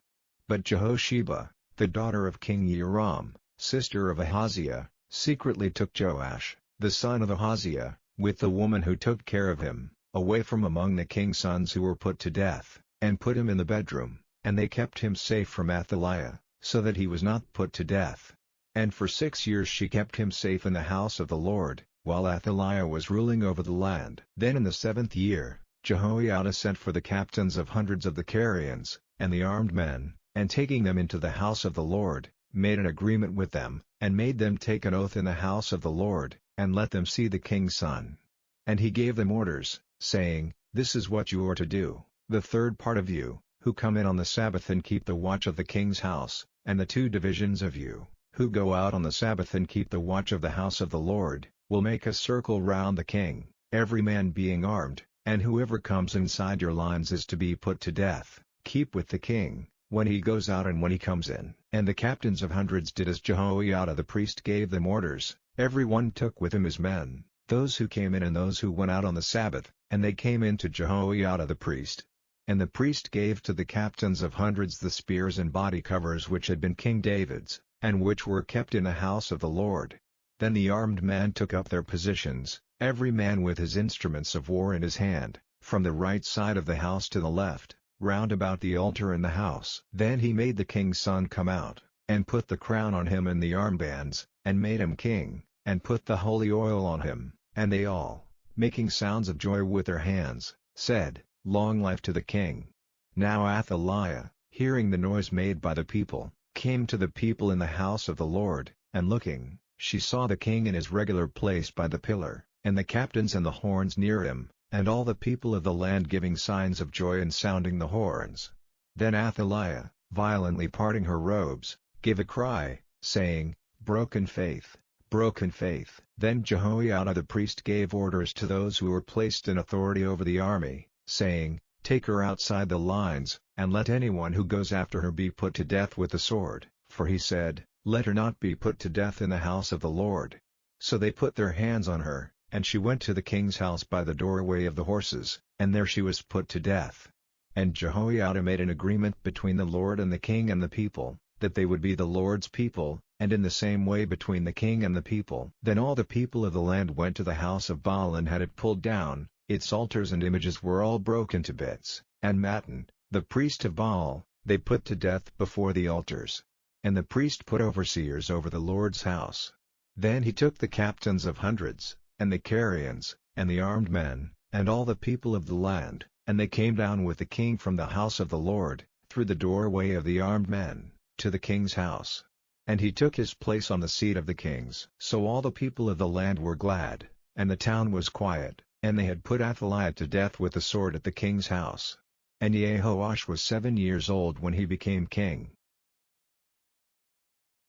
But Jehosheba, the daughter of King Joram, sister of Ahaziah, secretly took Joash, the son of Ahaziah, with the woman who took care of him, away from among the king's sons who were put to death, and put him in the bedroom, and they kept him safe from Athaliah, so that he was not put to death. And for 6 years she kept him safe in the house of the Lord, while Athaliah was ruling over the land. Then in the 7th year, Jehoiada sent for the captains of hundreds of the Carians, and the armed men, and taking them into the house of the Lord, made an agreement with them, and made them take an oath in the house of the Lord, and let them see the king's son. And he gave them orders, saying, This is what you are to do, the third part of you, who come in on the Sabbath and keep the watch of the king's house, and the 2 divisions of you, who go out on the Sabbath and keep the watch of the house of the Lord, will make a circle round the king, every man being armed, and whoever comes inside your lines is to be put to death. Keep with the king, when he goes out and when he comes in. And the captains of hundreds did as Jehoiada the priest gave them orders, every one took with him his men, those who came in and those who went out on the Sabbath, and they came in to Jehoiada the priest. And the priest gave to the captains of hundreds the spears and body covers which had been King David's, and which were kept in the house of the Lord. Then the armed men took up their positions, every man with his instruments of war in his hand, from the right side of the house to the left, round about the altar in the house. Then he made the king's son come out, and put the crown on him and the armbands, and made him king, and put the holy oil on him, and they all, making sounds of joy with their hands, said, Long life to the king. Now Athaliah, hearing the noise made by the people, came to the people in the house of the Lord, and looking, she saw the king in his regular place by the pillar, and the captains and the horns near him, and all the people of the land giving signs of joy and sounding the horns. Then Athaliah, violently parting her robes, gave a cry, saying, Broken faith, broken faith. Then Jehoiada the priest gave orders to those who were placed in authority over the army, saying, Take her outside the lines, and let anyone who goes after her be put to death with the sword. For he said, Let her not be put to death in the house of the Lord. So they put their hands on her, and she went to the king's house by the doorway of the horses, and there she was put to death. And Jehoiada made an agreement between the Lord and the king and the people, that they would be the Lord's people, and in the same way between the king and the people. Then all the people of the land went to the house of Baal and had it pulled down, its altars and images were all broken to bits, and Mattan, the priest of Baal, they put to death before the altars. And the priest put overseers over the Lord's house. Then he took the captains of hundreds, and the Carians, and the armed men, and all the people of the land, and they came down with the king from the house of the Lord, through the doorway of the armed men, to the king's house. And he took his place on the seat of the kings. So all the people of the land were glad, and the town was quiet, and they had put Athaliah to death with the sword at the king's house. And Jehoash was 7 years old when he became king.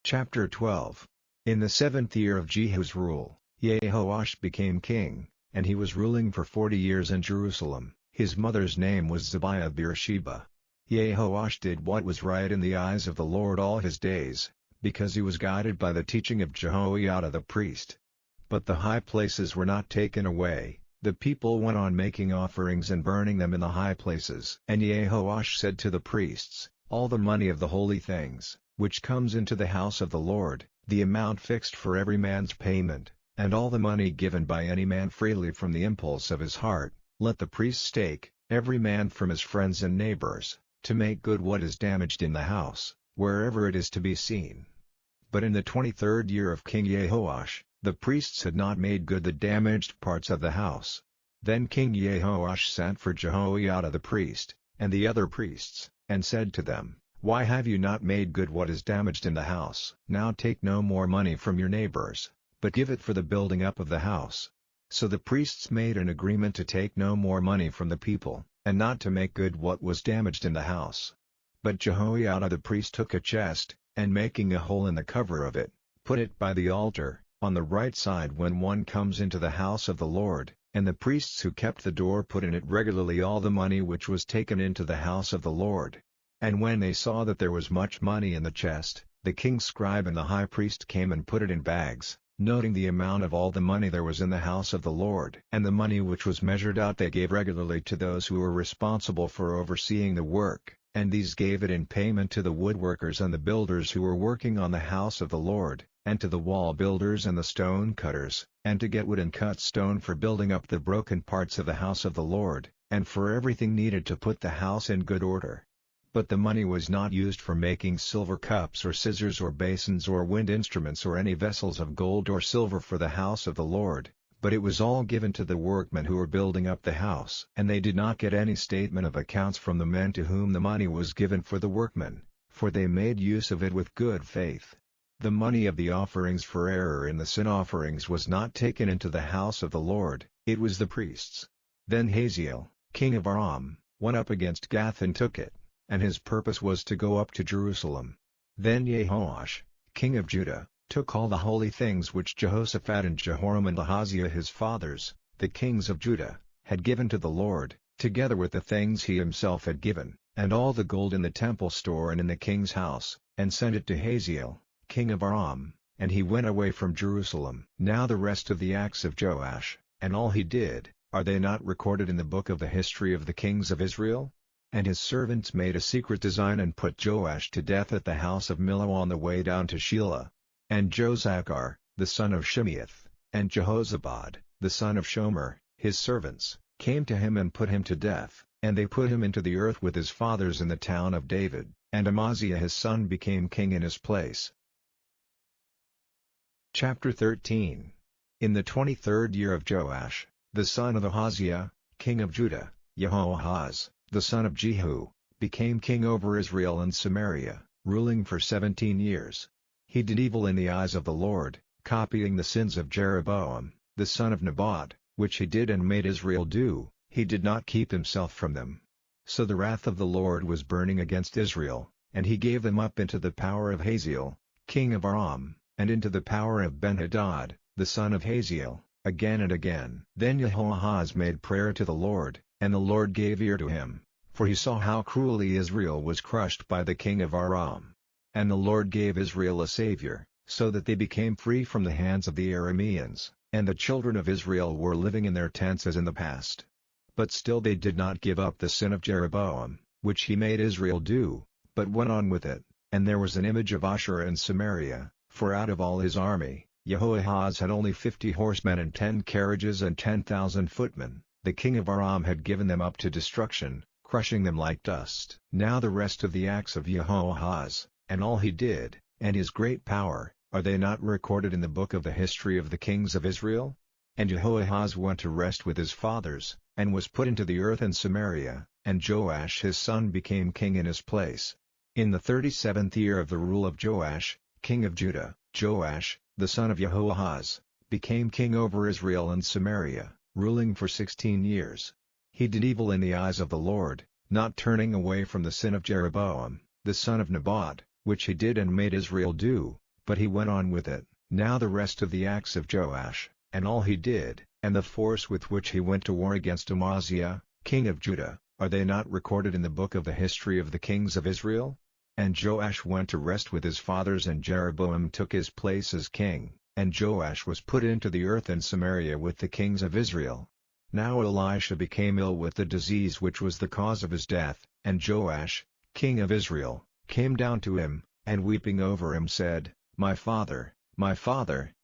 Chapter 12. In the 7th year of Jehu's rule, Jehoash became king, and he was ruling for 40 years in Jerusalem. His mother's name was Zibiah of Beersheba. Jehoash did what was right in the eyes of the Lord all his days, because he was guided by the teaching of Jehoiada the priest. But the high places were not taken away. The people went on making offerings and burning them in the high places. And Jehoash said to the priests, All the money of the holy things, which comes into the house of the Lord, the amount fixed for every man's payment, and all the money given by any man freely from the impulse of his heart, let the priests take, every man from his friends and neighbors, to make good what is damaged in the house, wherever it is to be seen. But in the 23rd year of King Jehoash, the priests had not made good the damaged parts of the house. Then King Jehoash sent for Jehoiada the priest, and the other priests, and said to them, Why have you not made good what is damaged in the house? Now take no more money from your neighbors, but give it for the building up of the house. So the priests made an agreement to take no more money from the people, and not to make good what was damaged in the house. But Jehoiada the priest took a chest, and making a hole in the cover of it, put it by the altar, on the right side when one comes into the house of the Lord, and the priests who kept the door put in it regularly all the money which was taken into the house of the Lord. And when they saw that there was much money in the chest, the king's scribe and the high priest came and put it in bags, noting the amount of all the money there was in the house of the Lord. And the money which was measured out they gave regularly to those who were responsible for overseeing the work, and these gave it in payment to the woodworkers and the builders who were working on the house of the Lord, and to the wall builders and the stone cutters, and to get wood and cut stone for building up the broken parts of the house of the Lord, and for everything needed to put the house in good order. But the money was not used for making silver cups or scissors or basins or wind instruments or any vessels of gold or silver for the house of the Lord, but it was all given to the workmen who were building up the house. And they did not get any statement of accounts from the men to whom the money was given for the workmen, for they made use of it with good faith. The money of the offerings for error in the sin offerings was not taken into the house of the Lord, it was the priests'. Then Hazael, king of Aram, went up against Gath and took it, and his purpose was to go up to Jerusalem. Then Jehoash, king of Judah, took all the holy things which Jehoshaphat and Jehoram and Ahaziah his fathers, the kings of Judah, had given to the Lord, together with the things he himself had given, and all the gold in the temple store and in the king's house, and sent it to Hazael, king of Aram, and he went away from Jerusalem. Now the rest of the acts of Joash, and all he did, are they not recorded in the book of the history of the kings of Israel? And his servants made a secret design and put Joash to death at the house of Millo on the way down to Shelah. And Jozachar, the son of Shimeath, and Jehozabad, the son of Shomer, his servants, came to him and put him to death, and they put him into the earth with his fathers in the town of David, and Amaziah his son became king in his place. Chapter 13. In the 23rd year of Joash, the son of Ahaziah, king of Judah, Jehoahaz, the son of Jehu, became king over Israel and Samaria, ruling for 17 years. He did evil in the eyes of the Lord, copying the sins of Jeroboam, the son of Nebat, which he did and made Israel do. He did not keep himself from them. So the wrath of the Lord was burning against Israel, and he gave them up into the power of Hazael, king of Aram, and into the power of Ben-Hadad, the son of Hazael, again and again. Then Jehoahaz made prayer to the Lord, and the Lord gave ear to him, for he saw how cruelly Israel was crushed by the king of Aram. And the Lord gave Israel a savior, so that they became free from the hands of the Arameans, and the children of Israel were living in their tents as in the past. But still they did not give up the sin of Jeroboam, which he made Israel do, but went on with it. And there was an image of Asherah in Samaria, for out of all his army, Jehoahaz had only 50 horsemen and 10 carriages and 10,000 footmen. The king of Aram had given them up to destruction, crushing them like dust. Now the rest of the acts of Jehoahaz, and all he did, and his great power, are they not recorded in the book of the history of the kings of Israel? And Jehoahaz went to rest with his fathers, and was put into the earth in Samaria, and Joash his son became king in his place. In the 37th year of the rule of Joash, king of Judah, Joash, the son of Jehoahaz, became king over Israel and Samaria, ruling for 16 years. He did evil in the eyes of the Lord, not turning away from the sin of Jeroboam, the son of Nebat, which he did and made Israel do, but he went on with it. Now the rest of the acts of Joash, and all he did, and the force with which he went to war against Amaziah, king of Judah, are they not recorded in the book of the history of the kings of Israel? And Joash went to rest with his fathers, and Jeroboam took his place as king. And Joash was put into the earth in Samaria with the kings of Israel. Now Elisha became ill with the disease which was the cause of his death, and Joash, king of Israel, came down to him, and weeping over him said, my father,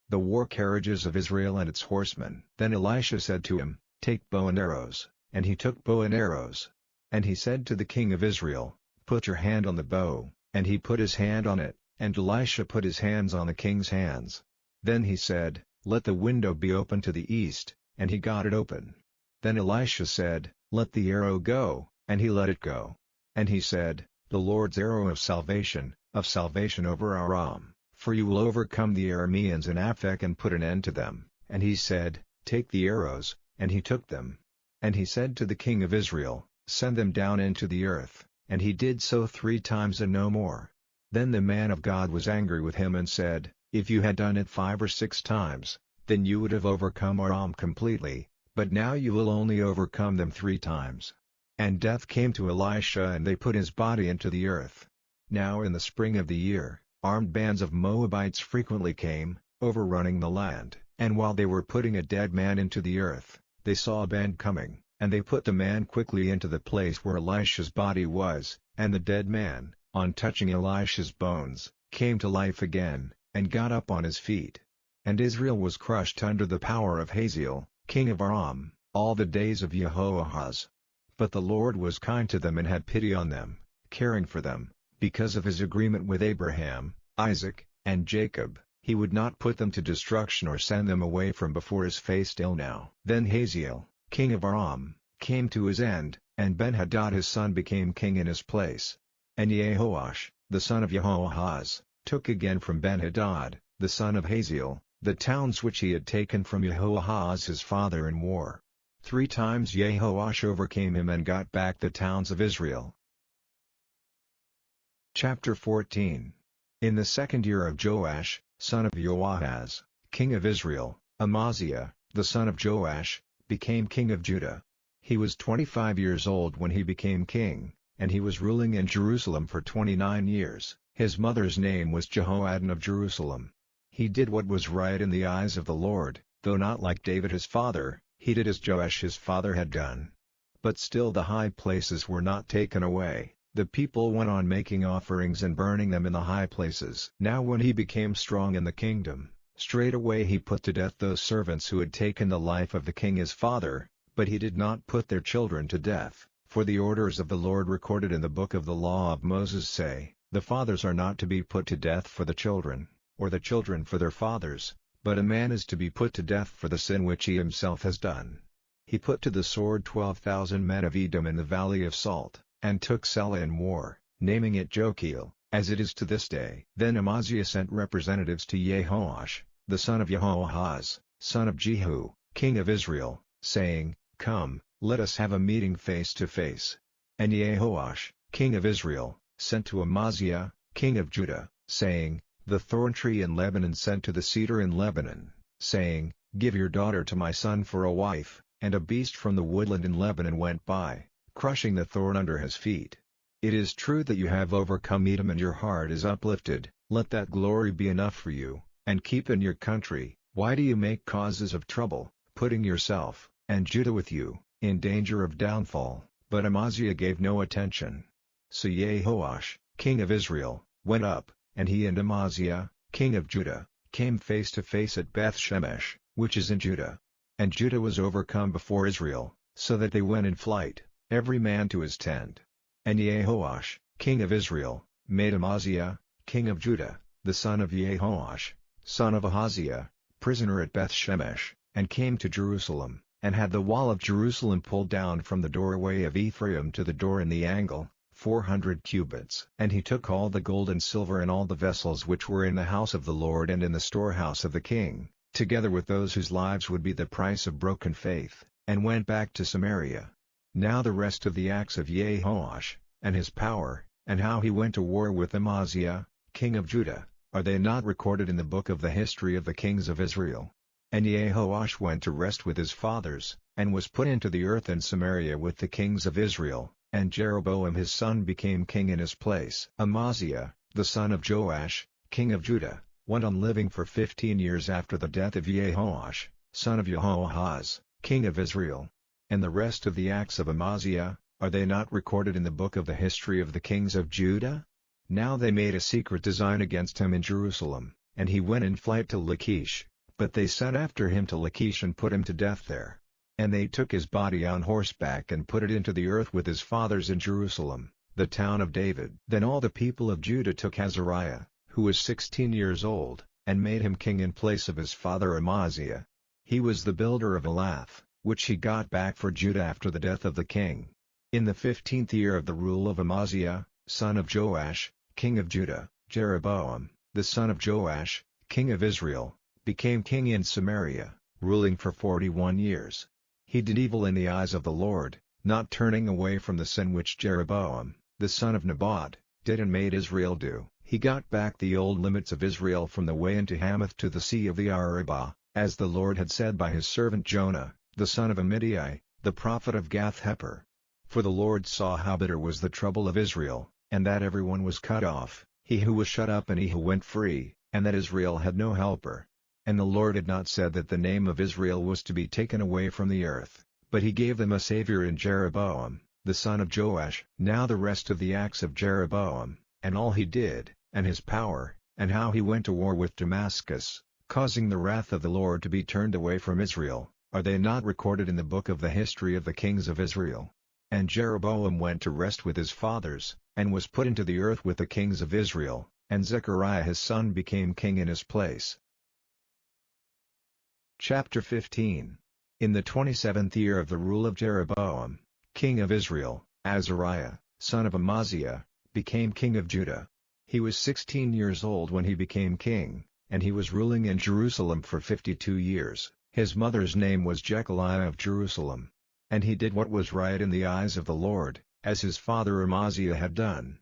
the war carriages of Israel and its horsemen. Then Elisha said to him, take bow and arrows, and he took bow and arrows. And he said to the king of Israel, put your hand on the bow, and he put his hand on it, and Elisha put his hands on the king's hands. Then he said, let the window be open to the east, and he got it open. Then Elisha said, let the arrow go, and he let it go. And he said, the Lord's arrow of salvation over Aram, for you will overcome the Arameans in Aphek and put an end to them. And he said, take the arrows, and he took them. And he said to the king of Israel, send them down into the earth, and he did so 3 times and no more. Then the man of God was angry with him and said, if you had done it 5 or 6 times, then you would have overcome Aram completely, but now you will only overcome them 3 times. And death came to Elisha and they put his body into the earth. Now in the spring of the year, armed bands of Moabites frequently came, overrunning the land. And while they were putting a dead man into the earth, they saw a band coming, and they put the man quickly into the place where Elisha's body was, and the dead man, on touching Elisha's bones, came to life again, and got up on his feet. And Israel was crushed under the power of Hazael, king of Aram, all the days of Jehoahaz. But the Lord was kind to them and had pity on them, caring for them, because of his agreement with Abraham, Isaac, and Jacob. He would not put them to destruction or send them away from before his face till now. Then Hazael, king of Aram, came to his end, and Ben-Hadad his son became king in his place. And Jehoash, the son of Jehoahaz, took again from Ben-Hadad, the son of Hazael, the towns which he had taken from Jehoahaz his father in war. 3 times Jehoash overcame him and got back the towns of Israel. Chapter 14. In the 2nd year of Joash, son of Joahaz, king of Israel, Amaziah, the son of Joash, became king of Judah. He was 25 years old when he became king, and he was ruling in Jerusalem for 29 years. His mother's name was Jehoaddan of Jerusalem. He did what was right in the eyes of the Lord, though not like David his father. He did as Joash his father had done. But still the high places were not taken away. The people went on making offerings and burning them in the high places. Now when he became strong in the kingdom, straightway he put to death those servants who had taken the life of the king his father, but he did not put their children to death, for the orders of the Lord recorded in the book of the law of Moses say, the fathers are not to be put to death for the children, or the children for their fathers, but a man is to be put to death for the sin which he himself has done. He put to the sword 12,000 men of Edom in the valley of Salt, and took Selah in war, naming it Jokeel, as it is to this day. Then Amaziah sent representatives to Jehoash, the son of Jehoahaz, son of Jehu, king of Israel, saying, Come, let us have a meeting face to face. And Jehoash, king of Israel, sent to Amaziah, king of Judah, saying, The thorn tree in Lebanon sent to the cedar in Lebanon, saying, Give your daughter to my son for a wife. And a beast from the woodland in Lebanon went by, crushing the thorn under his feet. It is true that you have overcome Edom and your heart is uplifted. Let that glory be enough for you, and keep in your country. Why do you make causes of trouble, putting yourself, and Judah with you, in danger of downfall? But Amaziah gave no attention. So Jehoash, king of Israel, went up, and he and Amaziah, king of Judah, came face to face at Beth-Shemesh, which is in Judah. And Judah was overcome before Israel, so that they went in flight, every man to his tent. And Jehoash, king of Israel, made Amaziah, king of Judah, the son of Jehoash, son of Ahaziah, prisoner at Beth-Shemesh, and came to Jerusalem, and had the wall of Jerusalem pulled down from the doorway of Ephraim to the door in the angle, 400 cubits. And he took all the gold and silver and all the vessels which were in the house of the Lord and in the storehouse of the king, together with those whose lives would be the price of broken faith, and went back to Samaria. Now the rest of the acts of Jehoash, and his power, and how he went to war with Amaziah, king of Judah, are they not recorded in the book of the history of the kings of Israel? And Jehoash went to rest with his fathers, and was put into the earth in Samaria with the kings of Israel, and Jeroboam his son became king in his place. Amaziah, the son of Joash, king of Judah, went on living for 15 years after the death of Jehoash, son of Jehoahaz, king of Israel. And the rest of the acts of Amaziah, are they not recorded in the book of the history of the kings of Judah? Now they made a secret design against him in Jerusalem, and he went in flight to Lachish, but they sent after him to Lachish and put him to death there. And they took his body on horseback and put it into the earth with his fathers in Jerusalem, the town of David. Then all the people of Judah took Azariah, who was 16 years old, and made him king in place of his father Amaziah. He was the builder of Elath, which he got back for Judah after the death of the king. In the 15th year of the rule of Amaziah, son of Joash, king of Judah, Jeroboam, the son of Joash, king of Israel, became king in Samaria, ruling for 41 years. He did evil in the eyes of the Lord, not turning away from the sin which Jeroboam, the son of Nebat, did and made Israel do. He got back the old limits of Israel from the way into Hamath to the sea of the Arabah, as the Lord had said by his servant Jonah, the son of Amittai, the prophet of Gath-hepher. For the Lord saw how bitter was the trouble of Israel, and that everyone was cut off, he who was shut up and he who went free, and that Israel had no helper. And the Lord had not said that the name of Israel was to be taken away from the earth, but he gave them a Savior in Jeroboam, the son of Joash. Now the rest of the acts of Jeroboam, and all he did, and his power, and how he went to war with Damascus, causing the wrath of the Lord to be turned away from Israel, are they not recorded in the book of the history of the kings of Israel? And Jeroboam went to rest with his fathers, and was put into the earth with the kings of Israel, and Zechariah his son became king in his place. Chapter 15. In the 27th year of the rule of Jeroboam, king of Israel, Azariah, son of Amaziah, became king of Judah. He was 16 years old when he became king, and he was ruling in Jerusalem for 52 years. His mother's name was Jechaliah of Jerusalem. And he did what was right in the eyes of the Lord, as his father Amaziah had done.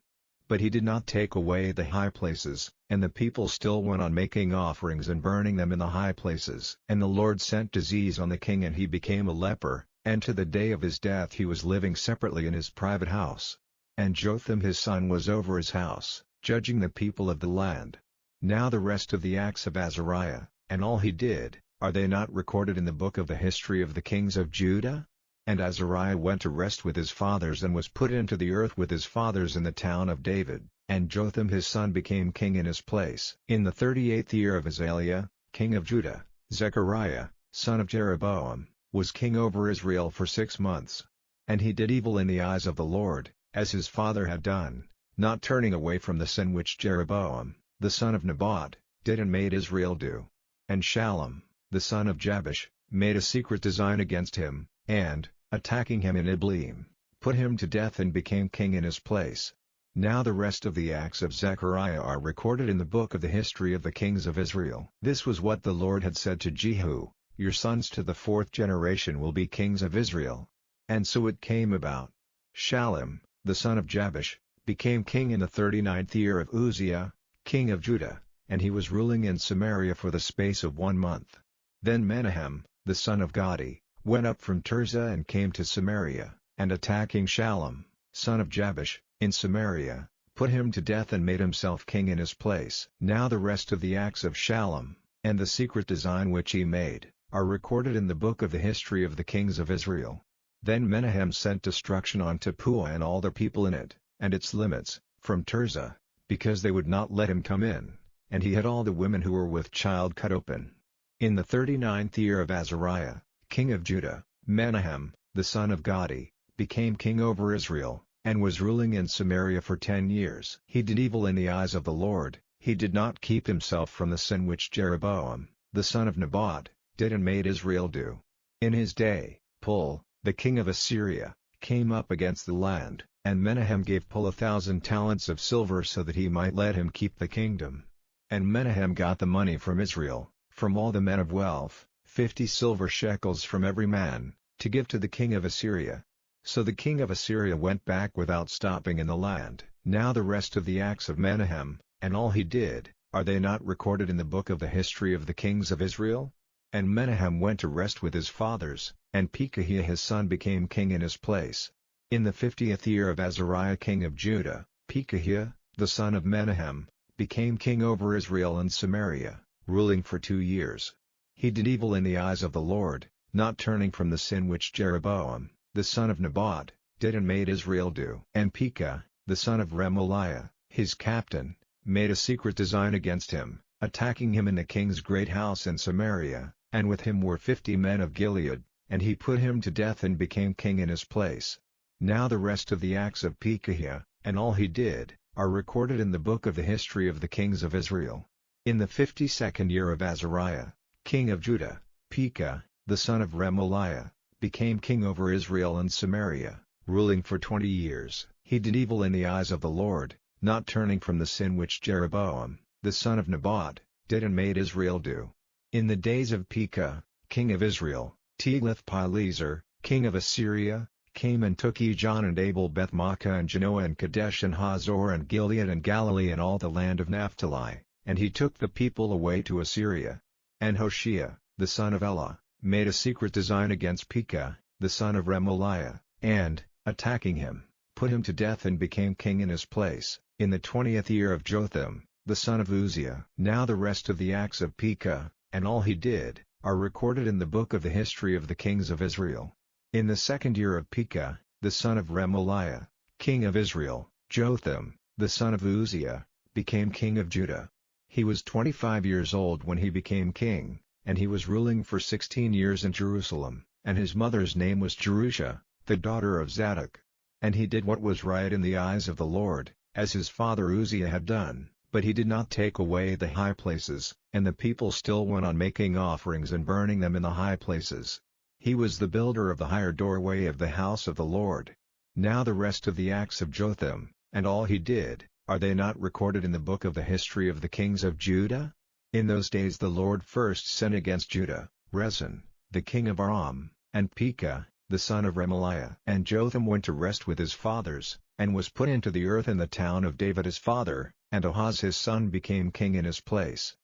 But he did not take away the high places, and the people still went on making offerings and burning them in the high places. And the Lord sent disease on the king and he became a leper, and to the day of his death he was living separately in his private house. And Jotham his son was over his house, judging the people of the land. Now the rest of the acts of Azariah, and all he did, are they not recorded in the book of the history of the kings of Judah? And Azariah went to rest with his fathers and was put into the earth with his fathers in the town of David, and Jotham his son became king in his place. In the 38th year of Azaliah, king of Judah, Zechariah, son of Jeroboam, was king over Israel for 6 months. And he did evil in the eyes of the Lord, as his father had done, not turning away from the sin which Jeroboam, the son of Nebat, did and made Israel do. And Shallum, the son of Jabesh, made a secret design against him, and, attacking him in Ibleam, put him to death and became king in his place. Now the rest of the acts of Zechariah are recorded in the book of the history of the kings of Israel. This was what the Lord had said to Jehu, "Your sons to the 4th generation will be kings of Israel." And so it came about. Shallum, the son of Jabesh, became king in the 39th year of Uzziah, king of Judah, and he was ruling in Samaria for the space of 1 month. Then Menahem, the son of Gadi, went up from Tirzah and came to Samaria, and attacking Shallum, son of Jabesh, in Samaria, put him to death and made himself king in his place. Now the rest of the acts of Shallum, and the secret design which he made, are recorded in the book of the history of the kings of Israel. Then Menahem sent destruction on Tappuah and all the people in it, and its limits, from Tirzah, because they would not let him come in, and he had all the women who were with child cut open. In the 39th year of Azariah, king of Judah, Menahem, the son of Gadi, became king over Israel, and was ruling in Samaria for 10 years. He did evil in the eyes of the Lord, he did not keep himself from the sin which Jeroboam, the son of Nebat, did and made Israel do. In his day, Pul, the king of Assyria, came up against the land, and Menahem gave Pul 1,000 talents of silver so that he might let him keep the kingdom. And Menahem got the money from Israel, from all the men of wealth, 50 silver shekels from every man, to give to the king of Assyria. So the king of Assyria went back without stopping in the land. Now the rest of the acts of Menahem, and all he did, are they not recorded in the book of the history of the kings of Israel? And Menahem went to rest with his fathers, and Pekahiah his son became king in his place. In the 50th year of Azariah king of Judah, Pekahiah, the son of Menahem, became king over Israel and Samaria, ruling for 2 years. He did evil in the eyes of the Lord, not turning from the sin which Jeroboam, the son of Nebat, did and made Israel do. And Pekah, the son of Remaliah, his captain, made a secret design against him, attacking him in the king's great house in Samaria, and with him were 50 men of Gilead, and he put him to death and became king in his place. Now the rest of the acts of Pekahiah, and all he did, are recorded in the book of the history of the kings of Israel. In the 52nd year of Azariah, king of Judah, Pekah, the son of Remaliah, became king over Israel and Samaria, ruling for 20 years. He did evil in the eyes of the Lord, not turning from the sin which Jeroboam, the son of Nebat, did and made Israel do. In the days of Pekah, king of Israel, Tiglath-Pileser, king of Assyria, came and took Ijon and Abel Beth-Maachah and Genoa and Kadesh and Hazor and Gilead and Galilee and all the land of Naphtali, and he took the people away to Assyria. And Hoshea, the son of Elah, made a secret design against Pekah, the son of Remaliah, and, attacking him, put him to death and became king in his place, in the 20th year of Jotham, the son of Uzziah. Now the rest of the acts of Pekah, and all he did, are recorded in the book of the history of the kings of Israel. In the 2nd year of Pekah, the son of Remaliah, king of Israel, Jotham, the son of Uzziah, became king of Judah. He was 25 years old when he became king, and he was ruling for 16 years in Jerusalem, and his mother's name was Jerusha, the daughter of Zadok. And he did what was right in the eyes of the Lord, as his father Uzziah had done, but he did not take away the high places, and the people still went on making offerings and burning them in the high places. He was the builder of the higher doorway of the house of the Lord. Now the rest of the acts of Jotham, and all he did, are they not recorded in the book of the history of the kings of Judah? In those days the Lord first sent against Judah, Rezin, the king of Aram, and Pekah, the son of Remaliah. And Jotham went to rest with his fathers, and was put into the earth in the town of David his father, and Ahaz his son became king in his place.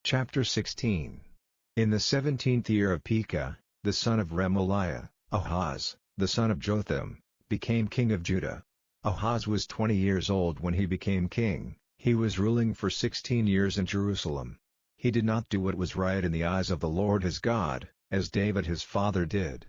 Chapter 16. In the 17th year of Pekah, the son of Remaliah, Ahaz, the son of Jotham, became king of Judah. Ahaz was 20 years old when he became king. He was ruling for 16 years in Jerusalem. He did not do what was right in the eyes of the Lord his God, as David his father did.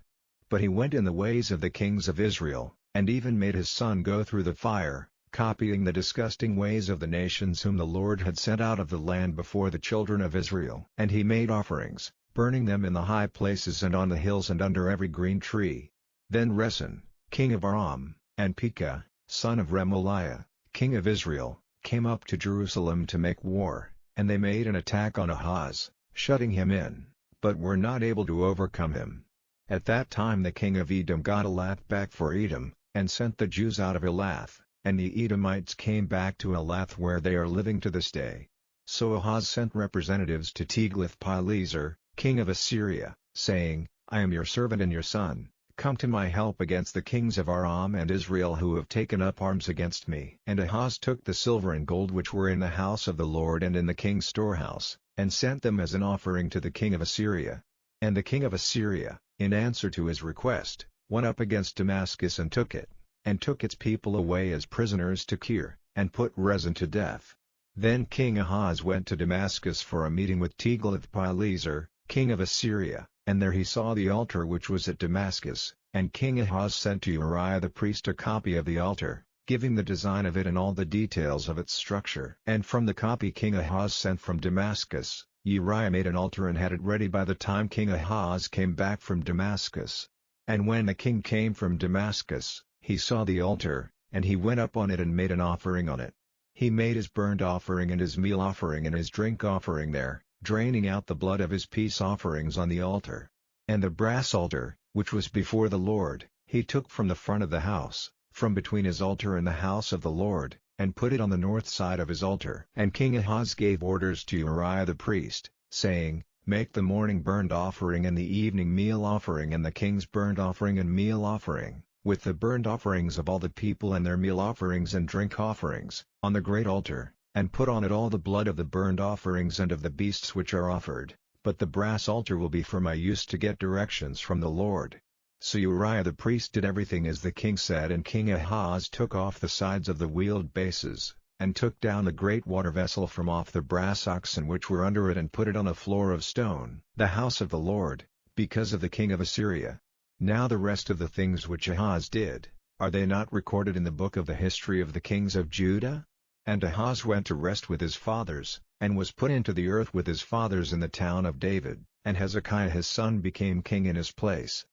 But he went in the ways of the kings of Israel, and even made his son go through the fire, copying the disgusting ways of the nations whom the Lord had sent out of the land before the children of Israel. And he made offerings, burning them in the high places and on the hills and under every green tree. Then Rezin, king of Aram, and Pekah, son of Remaliah, king of Israel, came up to Jerusalem to make war, and they made an attack on Ahaz, shutting him in, but were not able to overcome him. At that time the king of Edom got Elath back for Edom, and sent the Jews out of Elath, and the Edomites came back to Elath where they are living to this day. So Ahaz sent representatives to Tiglath-Pileser, king of Assyria, saying, I am your servant and your son. Come to my help against the kings of Aram and Israel who have taken up arms against me. And Ahaz took the silver and gold which were in the house of the Lord and in the king's storehouse, and sent them as an offering to the king of Assyria. And the king of Assyria, in answer to his request, went up against Damascus and took its people away as prisoners to Kir, and put Rezin to death. Then King Ahaz went to Damascus for a meeting with Tiglath-Pileser, king of Assyria. And there he saw the altar which was at Damascus, and King Ahaz sent to Uriah the priest a copy of the altar, giving the design of it and all the details of its structure. And from the copy King Ahaz sent from Damascus, Uriah made an altar and had it ready by the time King Ahaz came back from Damascus. And when the king came from Damascus, he saw the altar, and he went up on it and made an offering on it. He made his burnt offering and his meal offering and his drink offering there, draining out the blood of his peace offerings on the altar. And the brass altar, which was before the Lord, he took from the front of the house, from between his altar and the house of the Lord, and put it on the north side of his altar. And King Ahaz gave orders to Uriah the priest, saying, Make the morning burnt offering and the evening meal offering and the king's burnt offering and meal offering, with the burnt offerings of all the people and their meal offerings and drink offerings, on the great altar. And put on it all the blood of the burnt offerings and of the beasts which are offered, but the brass altar will be for my use to get directions from the Lord. So Uriah the priest did everything as the king said, and King Ahaz took off the sides of the wheeled bases, and took down the great water vessel from off the brass oxen which were under it and put it on a floor of stone, the house of the Lord, because of the king of Assyria. Now the rest of the things which Ahaz did, are they not recorded in the book of the history of the kings of Judah? And Ahaz went to rest with his fathers, and was put into the earth with his fathers in the town of David, and Hezekiah his son became king in his place.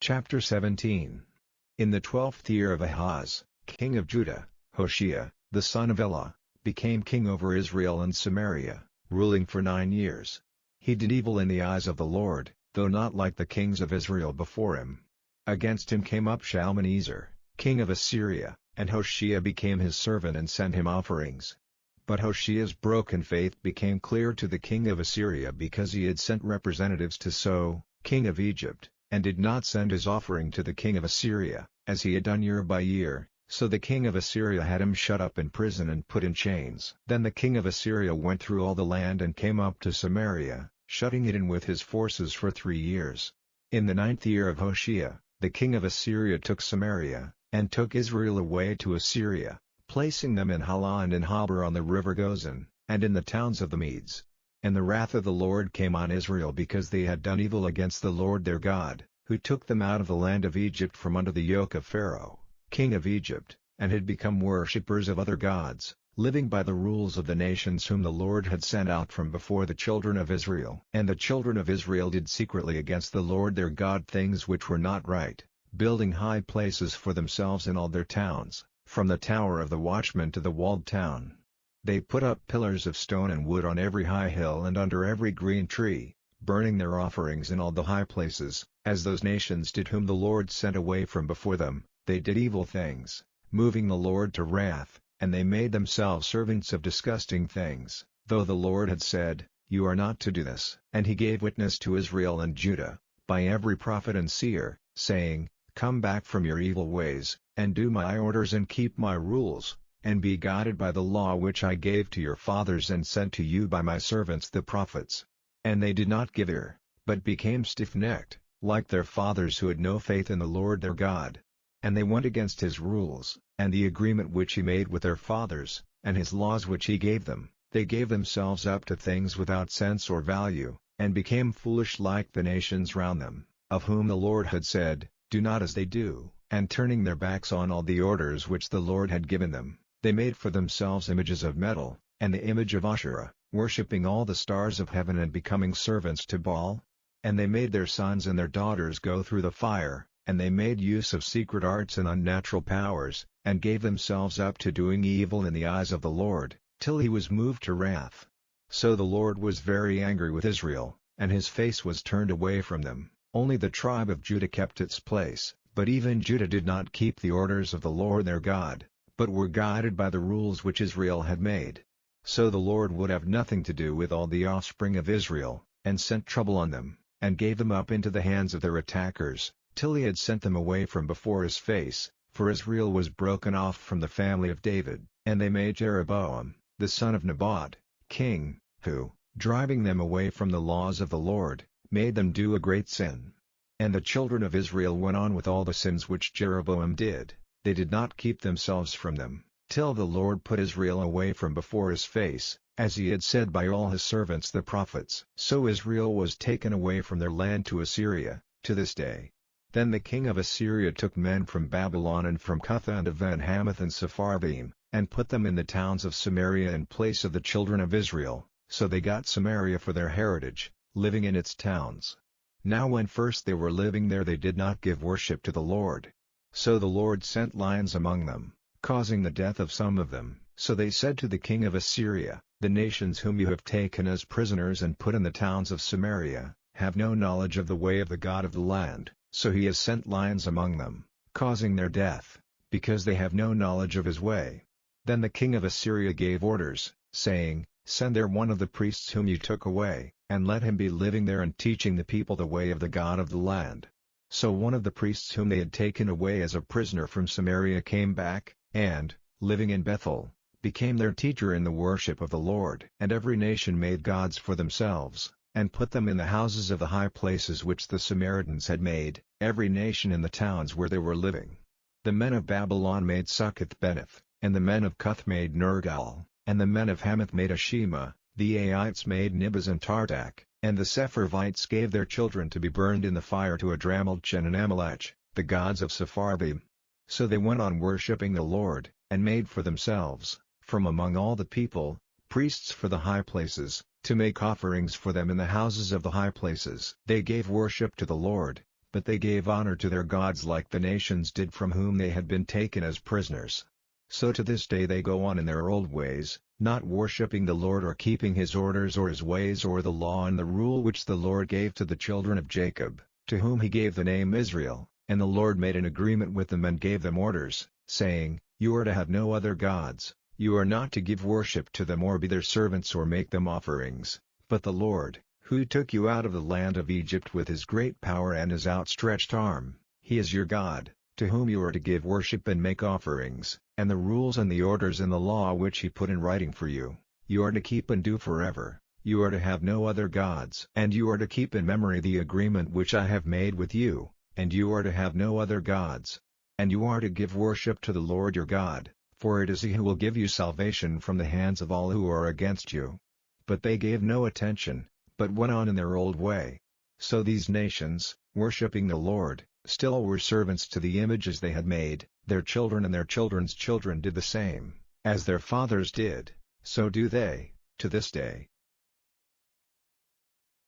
Chapter 17. In the 12th year of Ahaz, king of Judah, Hoshea, the son of Elah, became king over Israel and Samaria, ruling for 9 years. He did evil in the eyes of the Lord, though not like the kings of Israel before him. Against him came up Shalmaneser, king of Assyria, and Hoshea became his servant and sent him offerings. But Hoshea's broken faith became clear to the king of Assyria because he had sent representatives to So, king of Egypt, and did not send his offering to the king of Assyria, as he had done year by year, so the king of Assyria had him shut up in prison and put in chains. Then the king of Assyria went through all the land and came up to Samaria, shutting it in with his forces for 3 years. In the 9th year of Hoshea, the king of Assyria took Samaria, and took Israel away to Assyria, placing them in Halah and in Habor on the river Gozan, and in the towns of the Medes. And the wrath of the Lord came on Israel because they had done evil against the Lord their God, who took them out of the land of Egypt from under the yoke of Pharaoh, king of Egypt, and had become worshippers of other gods, living by the rules of the nations whom the Lord had sent out from before the children of Israel. And the children of Israel did secretly against the Lord their God things which were not right, building high places for themselves in all their towns, from the tower of the watchman to the walled town. They put up pillars of stone and wood on every high hill and under every green tree, burning their offerings in all the high places, as those nations did whom the Lord sent away from before them. They did evil things, moving the Lord to wrath, and they made themselves servants of disgusting things, though the Lord had said, "You are not to do this." And he gave witness to Israel and Judah, by every prophet and seer, saying, "Come back from your evil ways, and do my orders and keep my rules, and be guided by the law which I gave to your fathers and sent to you by my servants the prophets." And they did not give ear, but became stiff-necked, like their fathers who had no faith in the Lord their God. And they went against his rules, and the agreement which he made with their fathers, and his laws which he gave them. They gave themselves up to things without sense or value, and became foolish like the nations round them, of whom the Lord had said, "Do not as they do." And turning their backs on all the orders which the Lord had given them, they made for themselves images of metal, and the image of Asherah, worshipping all the stars of heaven and becoming servants to Baal. And they made their sons and their daughters go through the fire, and they made use of secret arts and unnatural powers, and gave themselves up to doing evil in the eyes of the Lord, till he was moved to wrath. So the Lord was very angry with Israel, and his face was turned away from them. Only the tribe of Judah kept its place, but even Judah did not keep the orders of the Lord their God, but were guided by the rules which Israel had made. So the Lord would have nothing to do with all the offspring of Israel, and sent trouble on them, and gave them up into the hands of their attackers, till he had sent them away from before his face, for Israel was broken off from the family of David. And they made Jeroboam, the son of Nebat, king, who, driving them away from the laws of the Lord, made them do a great sin. And the children of Israel went on with all the sins which Jeroboam did. They did not keep themselves from them, till the Lord put Israel away from before his face, as he had said by all his servants the prophets. So Israel was taken away from their land to Assyria, to this day. Then the king of Assyria took men from Babylon and from Cutha and Ava and Hamath and Sepharvaim, and put them in the towns of Samaria in place of the children of Israel, so they got Samaria for their heritage, living in its towns. Now when first they were living there they did not give worship to the Lord. So the Lord sent lions among them, causing the death of some of them. So they said to the king of Assyria, "The nations whom you have taken as prisoners and put in the towns of Samaria, have no knowledge of the way of the God of the land, so he has sent lions among them, causing their death, because they have no knowledge of his way." Then the king of Assyria gave orders, saying, "Send there one of the priests whom you took away, and let him be living there and teaching the people the way of the God of the land." So one of the priests whom they had taken away as a prisoner from Samaria came back, and, living in Bethel, became their teacher in the worship of the Lord. And every nation made gods for themselves, and put them in the houses of the high places which the Samaritans had made, every nation in the towns where they were living. The men of Babylon made Succoth-Beneth, and the men of Cuth made Nergal, and the men of Hamath made Ashima, the Aites made Nibaz and Tartak, and the Sepharvites gave their children to be burned in the fire to Adramelech and Amalek, the gods of Sepharvaim. So they went on worshipping the Lord, and made for themselves, from among all the people, priests for the high places, to make offerings for them in the houses of the high places. They gave worship to the Lord, but they gave honor to their gods like the nations did from whom they had been taken as prisoners. So to this day they go on in their old ways, not worshipping the Lord or keeping his orders or his ways or the law and the rule which the Lord gave to the children of Jacob, to whom he gave the name Israel. And the Lord made an agreement with them and gave them orders, saying, "You are to have no other gods, you are not to give worship to them or be their servants or make them offerings, but the Lord, who took you out of the land of Egypt with his great power and his outstretched arm, he is your God, to whom you are to give worship and make offerings, and the rules and the orders and the law which he put in writing for you, you are to keep and do forever, you are to have no other gods. And you are to keep in memory the agreement which I have made with you, and you are to have no other gods. And you are to give worship to the Lord your God, for it is He who will give you salvation from the hands of all who are against you." But they gave no attention, but went on in their old way. So these nations, worshipping the Lord, still were servants to the images they had made. Their children and their children's children did the same, as their fathers did, so do they, to this day.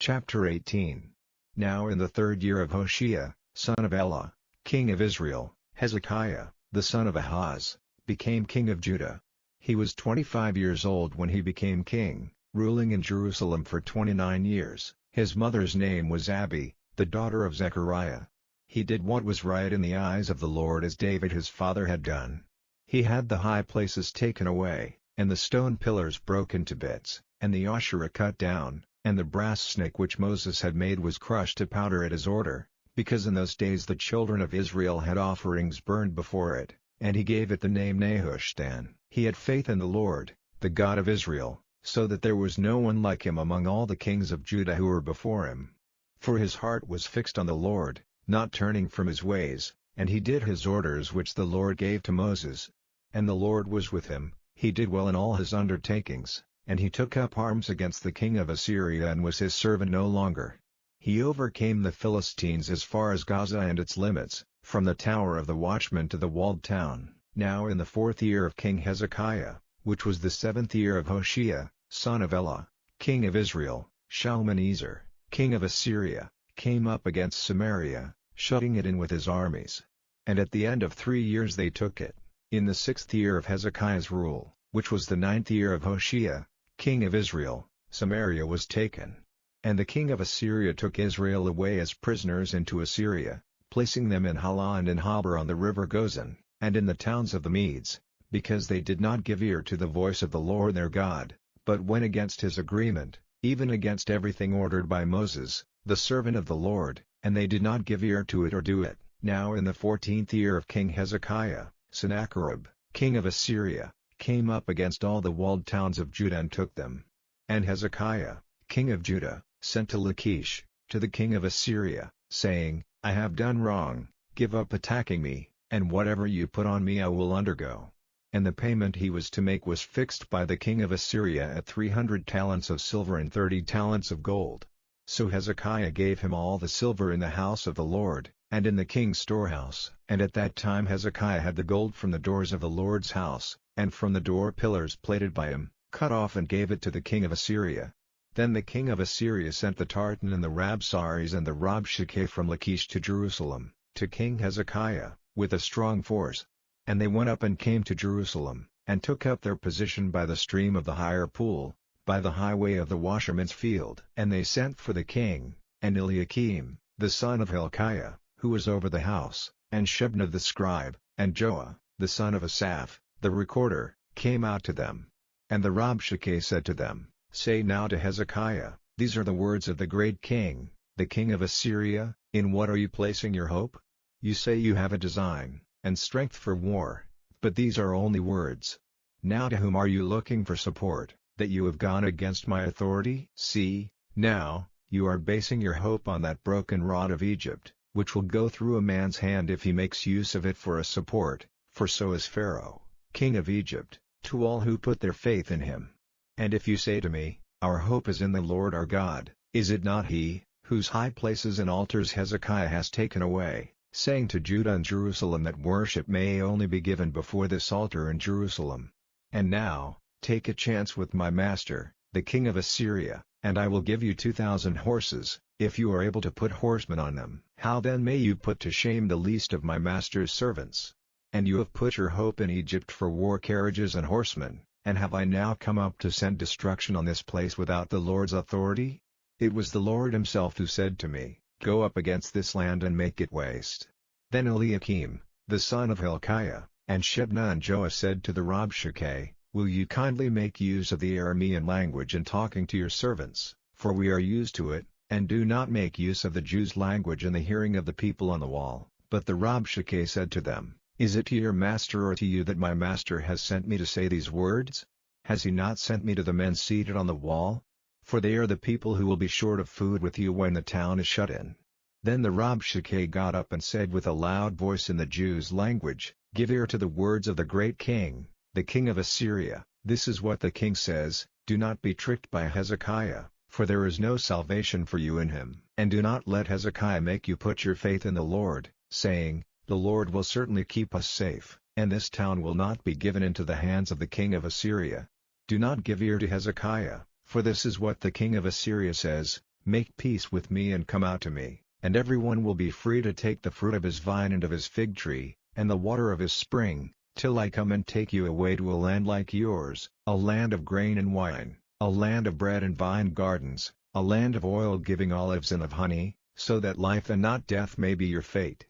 Chapter 18. Now in the 3rd year of Hoshea, son of Elah, king of Israel, Hezekiah, the son of Ahaz, became king of Judah. He was 25 years old when he became king, ruling in Jerusalem for 29 years. His mother's name was Abi, the daughter of Zechariah. He did what was right in the eyes of the Lord, as David his father had done. He had the high places taken away, and the stone pillars broken to bits, and the Asherah cut down, and the brass snake which Moses had made was crushed to powder at his order, because in those days the children of Israel had offerings burned before it, and he gave it the name Nehushtan. He had faith in the Lord, the God of Israel, so that there was no one like him among all the kings of Judah who were before him. For his heart was fixed on the Lord, not turning from his ways, and he did his orders which the Lord gave to Moses. And the Lord was with him, he did well in all his undertakings, and he took up arms against the king of Assyria and was his servant no longer. He overcame the Philistines as far as Gaza and its limits, from the tower of the watchman to the walled town. Now in the 4th year of King Hezekiah, which was the 7th year of Hoshea, son of Elah, king of Israel, Shalmaneser, king of Assyria, came up against Samaria, shutting it in with his armies. And at the end of 3 years they took it. In the 6th year of Hezekiah's rule, which was the 9th year of Hoshea, king of Israel, Samaria was taken. And the king of Assyria took Israel away as prisoners into Assyria, placing them in Halah and in Habor on the river Gozan, and in the towns of the Medes, because they did not give ear to the voice of the Lord their God, but went against his agreement, even against everything ordered by Moses, the servant of the Lord, and they did not give ear to it or do it. Now in the 14th year of King Hezekiah, Sennacherib, king of Assyria, came up against all the walled towns of Judah and took them. And Hezekiah, king of Judah, sent to Lachish, to the king of Assyria, saying, "I have done wrong, give up attacking me, and whatever you put on me I will undergo." And the payment he was to make was fixed by the king of Assyria at 300 talents of silver and 30 talents of gold. So Hezekiah gave him all the silver in the house of the Lord, and in the king's storehouse. And at that time Hezekiah had the gold from the doors of the Lord's house, and from the door pillars plated by him, cut off, and gave it to the king of Assyria. Then the king of Assyria sent the Tartan and the Rabsaris and the Rabshakeh from Lachish to Jerusalem, to King Hezekiah, with a strong force. And they went up and came to Jerusalem, and took up their position by the stream of the higher pool, by the highway of the washerman's field. And they sent for the king, and Eliakim, the son of Hilkiah, who was over the house, and Shebna the scribe, and Joah, the son of Asaph, the recorder, came out to them. And the Rabshakeh said to them, "Say now to Hezekiah, these are the words of the great king, the king of Assyria, in what are you placing your hope? You say you have a design, and strength for war, but these are only words. Now to whom are you looking for support, that you have gone against my authority? See, now, you are basing your hope on that broken rod of Egypt, which will go through a man's hand if he makes use of it for a support, for so is Pharaoh, king of Egypt, to all who put their faith in him. And if you say to me, Our hope is in the Lord our God, is it not he, whose high places and altars Hezekiah has taken away, saying to Judah and Jerusalem that worship may only be given before this altar in Jerusalem? And now, take a chance with my master, the king of Assyria, and I will give you 2,000 horses, if you are able to put horsemen on them. How then may you put to shame the least of my master's servants? And you have put your hope in Egypt for war carriages and horsemen, and have I now come up to send destruction on this place without the Lord's authority? It was the Lord himself who said to me, Go up against this land and make it waste. Then Eliakim, the son of Hilkiah, and Shebna and Joah said to the Rabshakeh, Will you kindly make use of the Aramean language in talking to your servants, for we are used to it, and do not make use of the Jews' language in the hearing of the people on the wall. But the Rabshakeh said to them, Is it to your master or to you that my master has sent me to say these words? Has he not sent me to the men seated on the wall? for they are the people who will be short of food with you when the town is shut in." Then the Rabshakeh got up and said with a loud voice in the Jews' language, "Give ear to the words of the great king, the king of Assyria. This is what the king says, do not be tricked by Hezekiah, for there is no salvation for you in him. And do not let Hezekiah make you put your faith in the Lord, saying, the Lord will certainly keep us safe, and this town will not be given into the hands of the king of Assyria. Do not give ear to Hezekiah, for this is what the king of Assyria says, make peace with me and come out to me, and everyone will be free to take the fruit of his vine and of his fig tree, and the water of his spring, till I come and take you away to a land like yours, a land of grain and wine, a land of bread and vine gardens, a land of oil giving olives and of honey, so that life and not death may be your fate.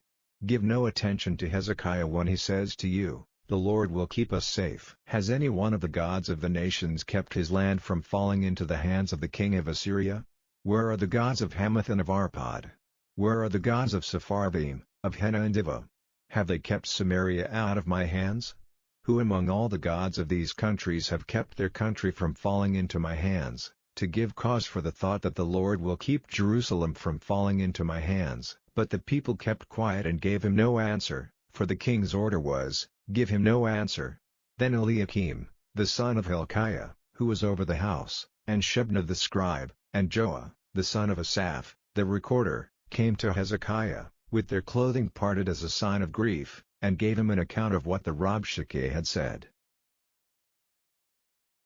Give no attention to Hezekiah when he says to you, the Lord will keep us safe. Has any one of the gods of the nations kept his land from falling into the hands of the king of Assyria? Where are the gods of Hamath and of Arpad? Where are the gods of Sepharvaim, of Hena and Ivah? Have they kept Samaria out of my hands? Who among all the gods of these countries have kept their country from falling into my hands, to give cause for the thought that the Lord will keep Jerusalem from falling into my hands? But the people kept quiet and gave him no answer, for the king's order was, give him no answer. Then Eliakim, the son of Hilkiah, who was over the house, and Shebna the scribe, and Joah, the son of Asaph, the recorder, came to Hezekiah, with their clothing parted as a sign of grief, and gave him an account of what the Rabshakeh had said.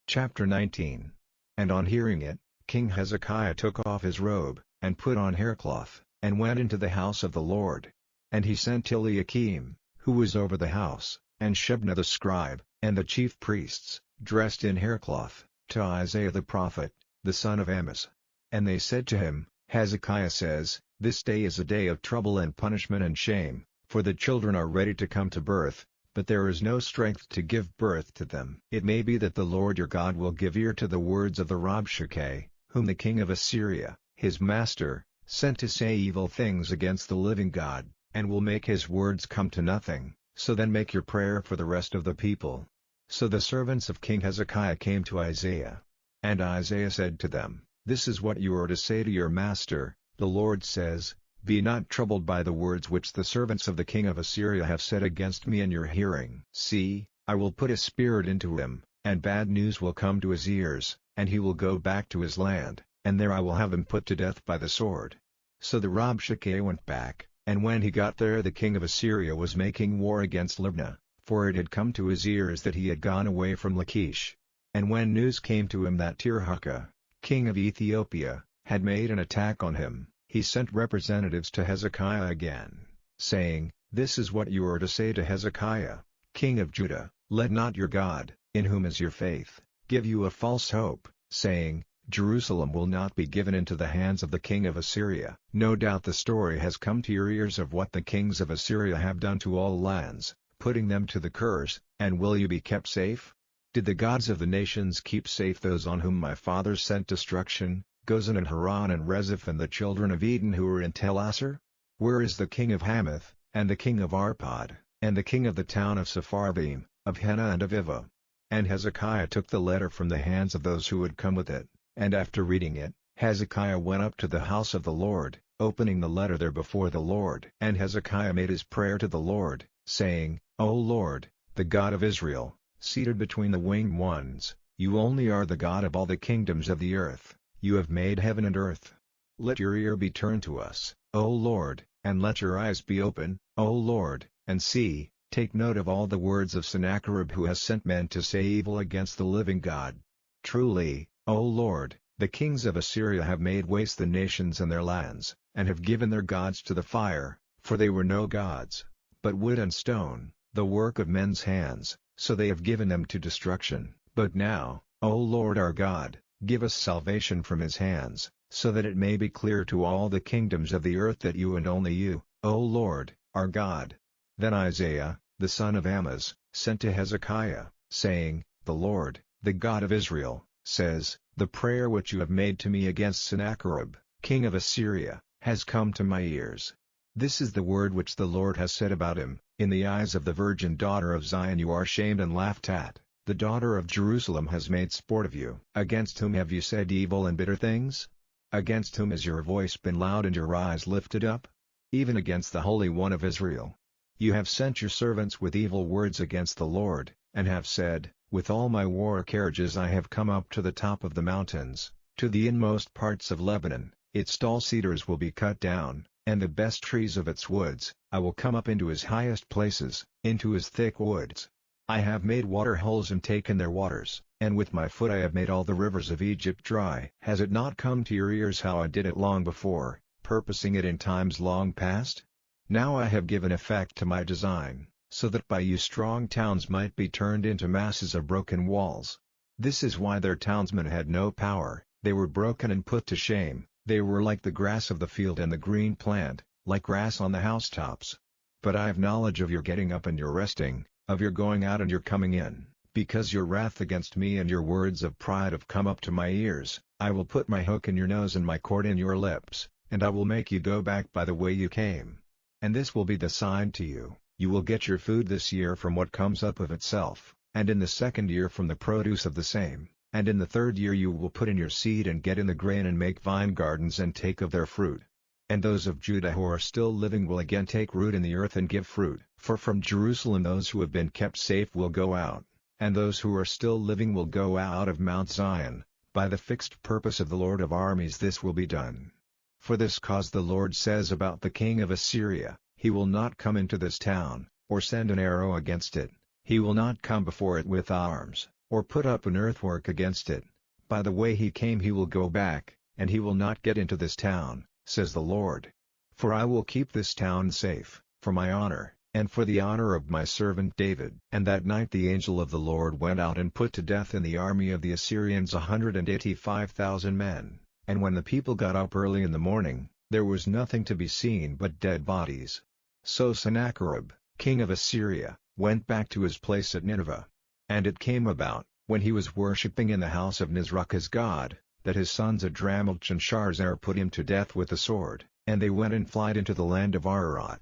Chapter 19. And on hearing it, King Hezekiah took off his robe, and put on haircloth, and went into the house of the Lord. And he sent Eliakim, who was over the house, and Shebna the scribe, and the chief priests, dressed in haircloth, to Isaiah the prophet, the son of Amoz. And they said to him, Hezekiah says, this day is a day of trouble and punishment and shame, for the children are ready to come to birth, but there is no strength to give birth to them. It may be that the Lord your God will give ear to the words of the Rabshakeh, whom the king of Assyria, his master, sent to say evil things against the living God, and will make his words come to nothing. So then make your prayer for the rest of the people. So the servants of King Hezekiah came to Isaiah. And Isaiah said to them, this is what you are to say to your master, the Lord says, be not troubled by the words which the servants of the king of Assyria have said against me in your hearing. See, I will put a spirit into him, and bad news will come to his ears, and he will go back to his land, and there I will have him put to death by the sword. So the Rabshakeh went back, and when he got there the king of Assyria was making war against Libnah, for it had come to his ears that he had gone away from Lachish. And when news came to him that Tirhakah, king of Ethiopia, had made an attack on him, he sent representatives to Hezekiah again, saying, this is what you are to say to Hezekiah, king of Judah, let not your God, in whom is your faith, give you a false hope, saying, Jerusalem will not be given into the hands of the king of Assyria. No doubt the story has come to your ears of what the kings of Assyria have done to all lands, putting them to the curse, and will you be kept safe? Did the gods of the nations keep safe those on whom my fathers sent destruction, Gozan and Haran and Rezeph and the children of Eden who were in Telassar? Where is the king of Hamath, and the king of Arpad, and the king of the town of Sepharvaim, of Hena and of Ivah? And Hezekiah took the letter from the hands of those who had come with it, and after reading it, Hezekiah went up to the house of the Lord, opening the letter there before the Lord. And Hezekiah made his prayer to the Lord, saying, O Lord, the God of Israel, seated between the winged ones, you only are the God of all the kingdoms of the earth. You have made heaven and earth. Let your ear be turned to us, O Lord, and let your eyes be open, O Lord, and see, take note of all the words of Sennacherib who has sent men to say evil against the living God. Truly, O Lord, the kings of Assyria have made waste the nations and their lands, and have given their gods to the fire, for they were no gods, but wood and stone, the work of men's hands, so they have given them to destruction. But now, O Lord our God, give us salvation from his hands, so that it may be clear to all the kingdoms of the earth that you and only you, O Lord, are God. Then Isaiah, the son of Amoz, sent to Hezekiah, saying, the Lord, the God of Israel, says, the prayer which you have made to me against Sennacherib, king of Assyria, has come to my ears. This is the word which the Lord has said about him, in the eyes of the virgin daughter of Zion you are shamed and laughed at, The daughter of Jerusalem has made sport of you. Against whom have you said evil and bitter things? Against whom has your voice been loud and your eyes lifted up? Even against the Holy One of Israel. You have sent your servants with evil words against the Lord, and have said, With all my war carriages I have come up to the top of the mountains, to the inmost parts of Lebanon. Its tall cedars will be cut down, and the best trees of its woods. I will come up into his highest places, into his thick woods. I have made water holes and taken their waters, and with my foot I have made all the rivers of Egypt dry. Has it not come to your ears how I did it long before, purposing it in times long past? Now I have given effect to my design, so that by you strong towns might be turned into masses of broken walls. This is why their townsmen had no power, they were broken and put to shame, they were like the grass of the field and the green plant, like grass on the housetops. But I have knowledge of your getting up and your resting, of your going out and your coming in, because your wrath against me and your words of pride have come up to my ears. I will put my hook in your nose and my cord in your lips, and I will make you go back by the way you came. And this will be the sign to you, you will get your food this year from what comes up of itself, and in the second year from the produce of the same, and in the third year you will put in your seed and get in the grain and make vine gardens and take of their fruit. And those of Judah who are still living will again take root in the earth and give fruit. For from Jerusalem those who have been kept safe will go out, and those who are still living will go out of Mount Zion. By the fixed purpose of the Lord of armies this will be done. For this cause the Lord says about the king of Assyria, He will not come into this town, or send an arrow against it, he will not come before it with arms, or put up an earthwork against it. By the way he came he will go back, and he will not get into this town, says the Lord. For I will keep this town safe, for my honor, and for the honor of my servant David. And that night the angel of the Lord went out and put to death in the army of the Assyrians 185,000 men, and when the people got up early in the morning, there was nothing to be seen but dead bodies. So Sennacherib, king of Assyria, went back to his place at Nineveh. And it came about, when he was worshipping in the house of Nisroch his god, that his sons Adrammelech and Sharezer put him to death with the sword, and they went and fled into the land of Ararat.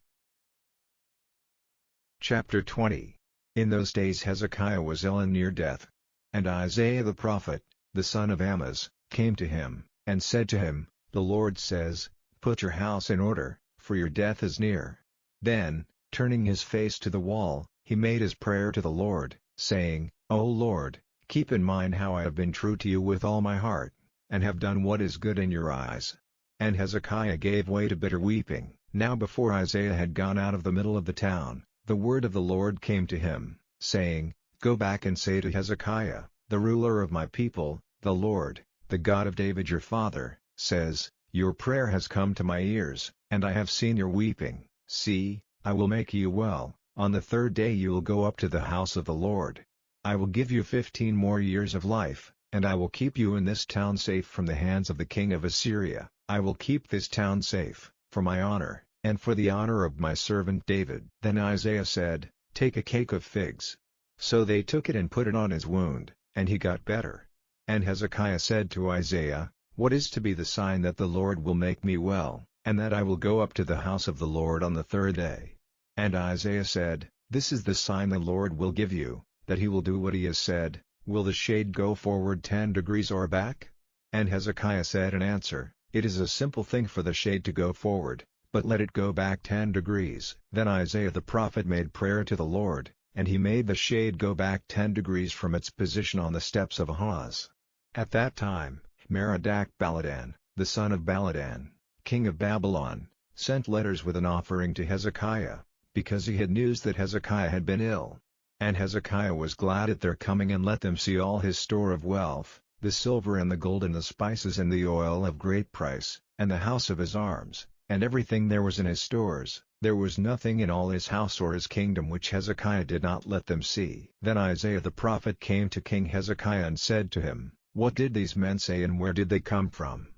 Chapter 20. In those days Hezekiah was ill and near death. And Isaiah the prophet, the son of Amoz, came to him, and said to him, The Lord says, Put your house in order, for your death is near. Then, turning his face to the wall, he made his prayer to the Lord, saying, O Lord, keep in mind how I have been true to you with all my heart, and have done what is good in your eyes. And Hezekiah gave way to bitter weeping. Now before Isaiah had gone out of the middle of the town, the word of the Lord came to him, saying, Go back and say to Hezekiah, the ruler of my people, the Lord, the God of David your father, says, Your prayer has come to my ears, and I have seen your weeping. See, I will make you well. On the third day you will go up to the house of the Lord. I will give you 15 more years of life, and I will keep you in this town safe from the hands of the king of Assyria. I will keep this town safe, for my honor, and for the honor of my servant David. Then Isaiah said, Take a cake of figs. So they took it and put it on his wound, and he got better. And Hezekiah said to Isaiah, What is to be the sign that the Lord will make me well, and that I will go up to the house of the Lord on the third day? And Isaiah said, This is the sign the Lord will give you, that he will do what he has said. Will the shade go forward 10 degrees or back? And Hezekiah said in answer, It is a simple thing for the shade to go forward, but let it go back 10 degrees. Then Isaiah the prophet made prayer to the Lord, and he made the shade go back 10 degrees from its position on the steps of Ahaz. At that time, Merodach-Baladan, the son of Baladan, king of Babylon, sent letters with an offering to Hezekiah, because he had news that Hezekiah had been ill. And Hezekiah was glad at their coming and let them see all his store of wealth, the silver and the gold and the spices and the oil of great price, and the house of his arms, and everything there was in his stores. There was nothing in all his house or his kingdom which Hezekiah did not let them see. Then Isaiah the prophet came to King Hezekiah and said to him, What did these men say and where did they come from?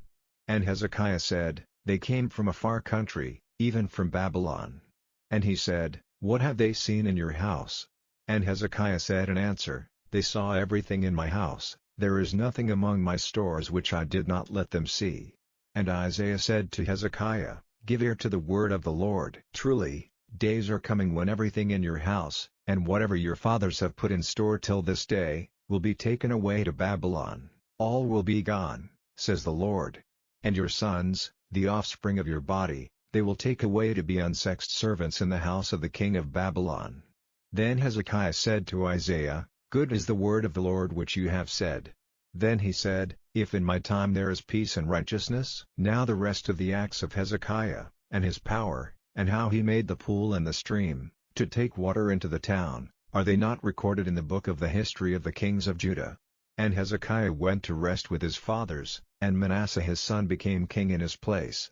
And Hezekiah said, They came from a far country, even from Babylon. And he said, What have they seen in your house? And Hezekiah said in answer, They saw everything in my house, there is nothing among my stores which I did not let them see. And Isaiah said to Hezekiah, Give ear to the word of the Lord. Truly, days are coming when everything in your house, and whatever your fathers have put in store till this day, will be taken away to Babylon, all will be gone, says the Lord. And your sons, the offspring of your body, they will take away to be unsexed servants in the house of the king of Babylon. Then Hezekiah said to Isaiah, Good is the word of the Lord which you have said. Then he said, If in my time there is peace and righteousness. Now the rest of the acts of Hezekiah, and his power, and how he made the pool and the stream, to take water into the town, are they not recorded in the book of the history of the kings of Judah? And Hezekiah went to rest with his fathers, and Manasseh his son became king in his place.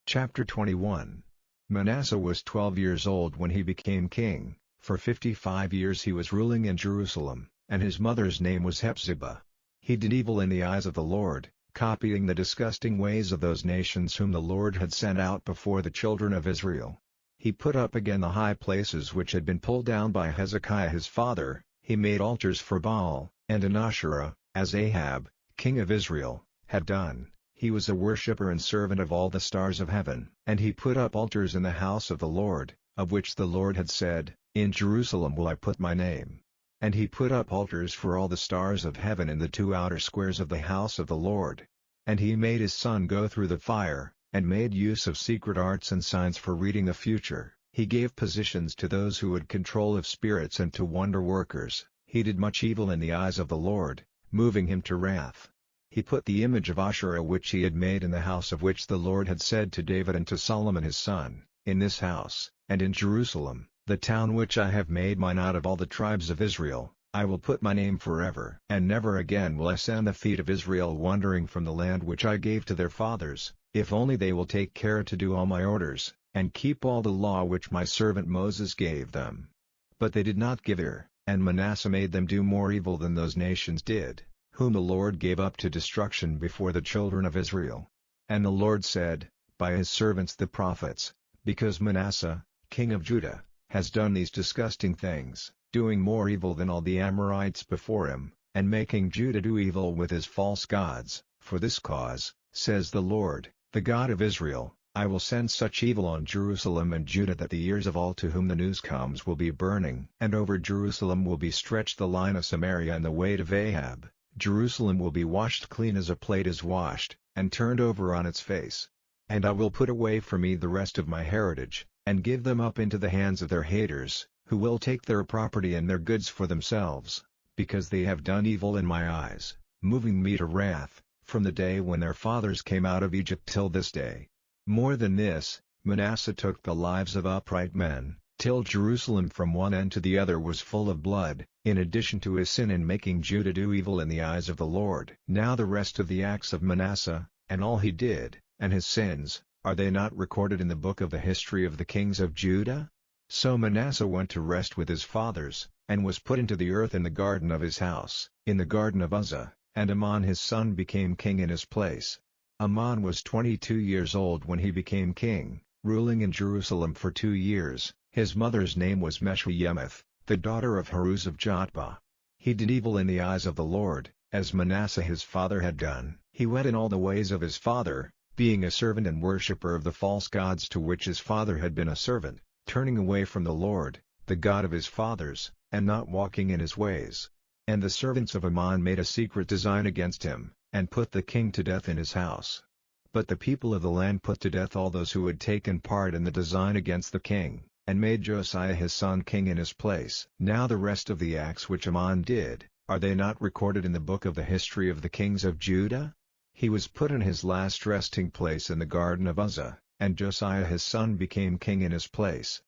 Chapter 21. Manasseh was 12 years old when he became king. For 55 years he was ruling in Jerusalem, and his mother's name was Hephzibah. He did evil in the eyes of the Lord, copying the disgusting ways of those nations whom the Lord had sent out before the children of Israel. He put up again the high places which had been pulled down by Hezekiah his father. He made altars for Baal, and an Asherah, as Ahab, king of Israel, had done. He was a worshipper and servant of all the stars of heaven. And he put up altars in the house of the Lord, of which the Lord had said, In Jerusalem will I put my name. And he put up altars for all the stars of heaven in the 2 outer squares of the house of the Lord. And he made his son go through the fire, and made use of secret arts and signs for reading the future. He gave positions to those who had control of spirits and to wonder-workers. He did much evil in the eyes of the Lord, moving him to wrath. He put the image of Asherah which he had made in the house of which the Lord had said to David and to Solomon his son, In this house, and in Jerusalem, the town which I have made mine out of all the tribes of Israel, I will put my name forever. And never again will I send the feet of Israel wandering from the land which I gave to their fathers, if only they will take care to do all my orders, and keep all the law which my servant Moses gave them. But they did not give ear, and Manasseh made them do more evil than those nations did, whom the Lord gave up to destruction before the children of Israel. And the Lord said, by his servants the prophets, Because Manasseh, king of Judah, has done these disgusting things, doing more evil than all the Amorites before him, and making Judah do evil with his false gods, for this cause, says the Lord, the God of Israel, I will send such evil on Jerusalem and Judah that the ears of all to whom the news comes will be burning. And over Jerusalem will be stretched the line of Samaria and the weight of Ahab. Jerusalem will be washed clean as a plate is washed, and turned over on its face. And I will put away from me the rest of my heritage, and give them up into the hands of their haters, who will take their property and their goods for themselves, because they have done evil in my eyes, moving me to wrath, from the day when their fathers came out of Egypt till this day. More than this, Manasseh took the lives of upright men, till Jerusalem from one end to the other was full of blood, in addition to his sin in making Judah do evil in the eyes of the Lord. Now the rest of the acts of Manasseh, and all he did, and his sins, are they not recorded in the book of the history of the kings of Judah? So Manasseh went to rest with his fathers, and was put into the earth in the garden of his house, in the garden of Uzzah, and Amon his son became king in his place. Amon was 22 years old when he became king, ruling in Jerusalem for 2 years. His mother's name was Meshullemeth, the daughter of Haruz of Jotbah. He did evil in the eyes of the Lord, as Manasseh his father had done. He went in all the ways of his father, being a servant and worshipper of the false gods to which his father had been a servant, turning away from the Lord, the God of his fathers, and not walking in his ways. And the servants of Amon made a secret design against him, and put the king to death in his house. But the people of the land put to death all those who had taken part in the design against the king, and made Josiah his son king in his place. Now the rest of the acts which Amon did, are they not recorded in the book of the history of the kings of Judah? He was put in his last resting place in the garden of Uzzah, and Josiah his son became king in his place.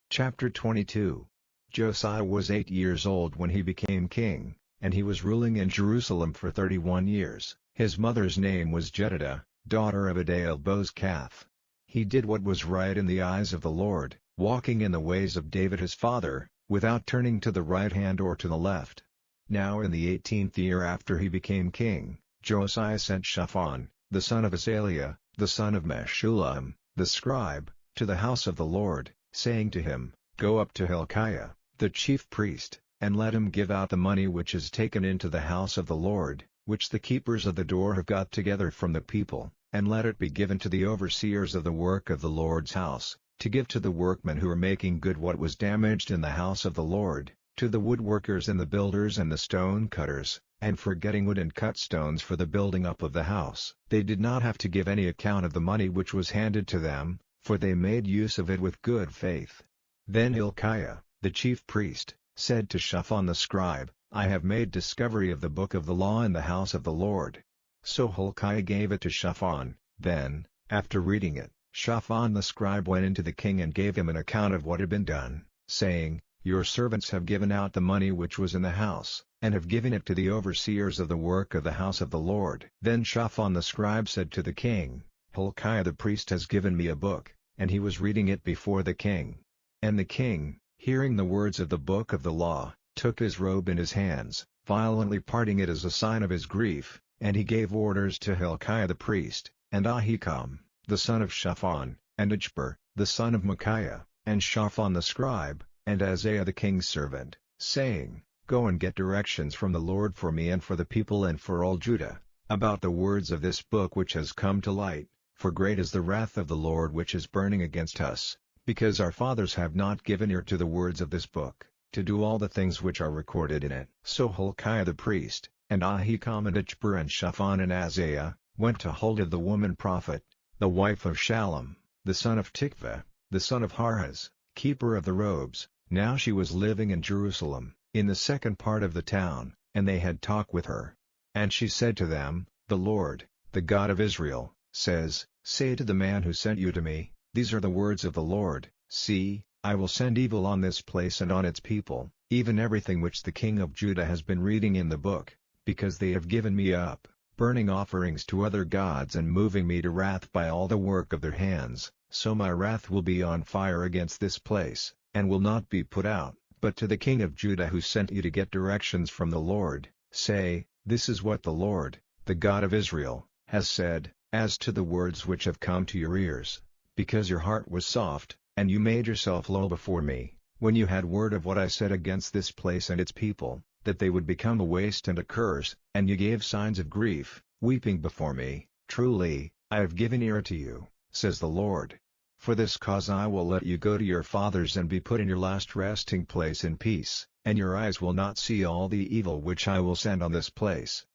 Chapter 22. Josiah was 8 years old when he became king, and he was ruling in Jerusalem for 31 years. His mother's name was Jedidah, daughter of Adeel-Bozkath. He did what was right in the eyes of the Lord, walking in the ways of David his father, without turning to the right hand or to the left. Now in the 18th year after he became king, Josiah sent Shaphan, the son of Azaliah, the son of Meshullam, the scribe, to the house of the Lord, saying to him, Go up to Hilkiah, the chief priest, and let him give out the money which is taken into the house of the Lord, which the keepers of the door have got together from the people, and let it be given to the overseers of the work of the Lord's house, to give to the workmen who were making good what was damaged in the house of the Lord, to the woodworkers and the builders and the stone cutters, and for getting wood and cut stones for the building up of the house. They did not have to give any account of the money which was handed to them, for they made use of it with good faith. Then Hilkiah, the chief priest, said to Shaphan the scribe, I have made discovery of the book of the law in the house of the Lord. So Hilkiah gave it to Shaphan. Then, after reading it, Shaphan the scribe went into the king and gave him an account of what had been done, saying, Your servants have given out the money which was in the house, and have given it to the overseers of the work of the house of the Lord. Then Shaphan the scribe said to the king, Hilkiah the priest has given me a book, and he was reading it before the king. And the king, hearing the words of the book of the law, took his robe in his hands, violently parting it as a sign of his grief, and he gave orders to Hilkiah the priest, and Ahikam, the son of Shaphan, and Achbor, the son of Micaiah, and Shaphan the scribe, and Isaiah the king's servant, saying, Go and get directions from the Lord for me and for the people and for all Judah, about the words of this book which has come to light, for great is the wrath of the Lord which is burning against us, because our fathers have not given ear to the words of this book, to do all the things which are recorded in it. So Hilkiah the priest, and Ahikam and Achbor and Shaphan and Isaiah, went to Huldah the woman prophet, the wife of Shallum, the son of Tikvah, the son of Harhas, keeper of the robes. Now she was living in Jerusalem, in the second part of the town, and they had talk with her. And she said to them, The Lord, the God of Israel, says, Say to the man who sent you to me, These are the words of the Lord, See, I will send evil on this place and on its people, even everything which the king of Judah has been reading in the book, because they have given me up, burning offerings to other gods and moving me to wrath by all the work of their hands. So my wrath will be on fire against this place, and will not be put out. But to the king of Judah who sent you to get directions from the Lord, say, This is what the Lord, the God of Israel, has said, as to the words which have come to your ears, because your heart was soft, and you made yourself low before me, when you had word of what I said against this place and its people, that they would become a waste and a curse, and you gave signs of grief, weeping before me. Truly, I have given ear to you, says the Lord. For this cause I will let you go to your fathers and be put in your last resting place in peace, and your eyes will not see all the evil which I will send on this place.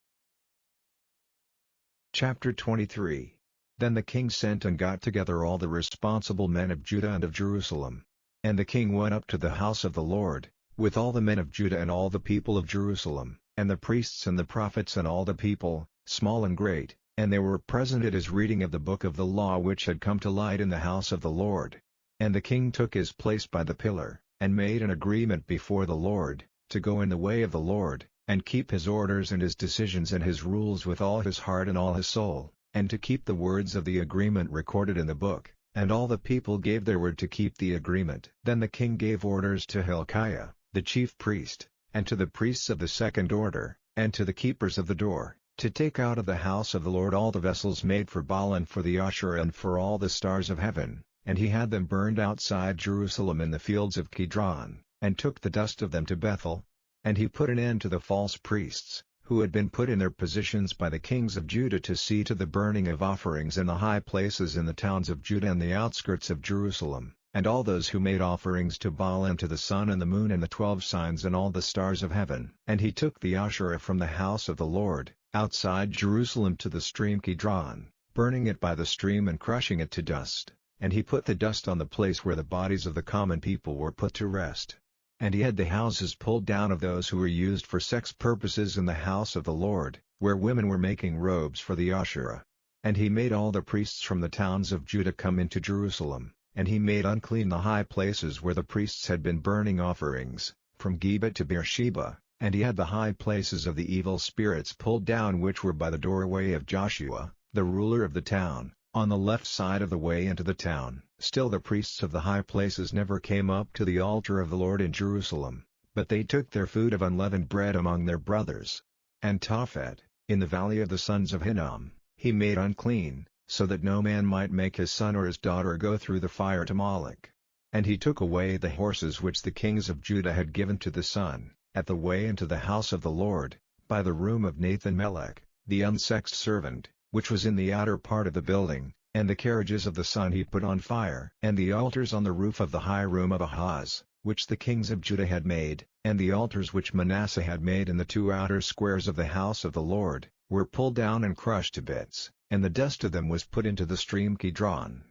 Chapter 23. Then the king sent and got together all the responsible men of Judah and of Jerusalem. And the king went up to the house of the Lord, with all the men of Judah and all the people of Jerusalem, and the priests and the prophets and all the people, small and great, and they were present at his reading of the book of the law which had come to light in the house of the Lord. And the king took his place by the pillar, and made an agreement before the Lord, to go in the way of the Lord, and keep his orders and his decisions and his rules with all his heart and all his soul, and to keep the words of the agreement recorded in the book. And all the people gave their word to keep the agreement. Then the king gave orders to Hilkiah, the chief priest, and to the priests of the second order, and to the keepers of the door, to take out of the house of the Lord all the vessels made for Baal and for the Asherah and for all the stars of heaven, and he had them burned outside Jerusalem in the fields of Kidron, and took the dust of them to Bethel. And he put an end to the false priests, who had been put in their positions by the kings of Judah to see to the burning of offerings in the high places in the towns of Judah and the outskirts of Jerusalem, and all those who made offerings to Baal and to the sun and the moon and the 12 signs and all the stars of heaven. And he took the Asherah from the house of the Lord, outside Jerusalem to the stream Kidron, burning it by the stream and crushing it to dust, and he put the dust on the place where the bodies of the common people were put to rest. And he had the houses pulled down of those who were used for sex purposes in the house of the Lord, where women were making robes for the Asherah. And he made all the priests from the towns of Judah come into Jerusalem, and he made unclean the high places where the priests had been burning offerings, from Geba to Beersheba, and he had the high places of the evil spirits pulled down which were by the doorway of Joshua, the ruler of the town, on the left side of the way into the town. Still the priests of the high places never came up to the altar of the Lord in Jerusalem, but they took their food of unleavened bread among their brothers. And Tophet, in the valley of the sons of Hinnom, he made unclean, so that no man might make his son or his daughter go through the fire to Moloch. And he took away the horses which the kings of Judah had given to the sun, at the way into the house of the Lord, by the room of Nathan-Melech, the unsexed servant, which was in the outer part of the building, And the carriages of the sun he put on fire. And the altars on the roof of the high room of Ahaz, which the kings of Judah had made, and the altars which Manasseh had made in the two outer squares of the house of the Lord, were pulled down and crushed to bits, and the dust of them was put into the stream Kidron.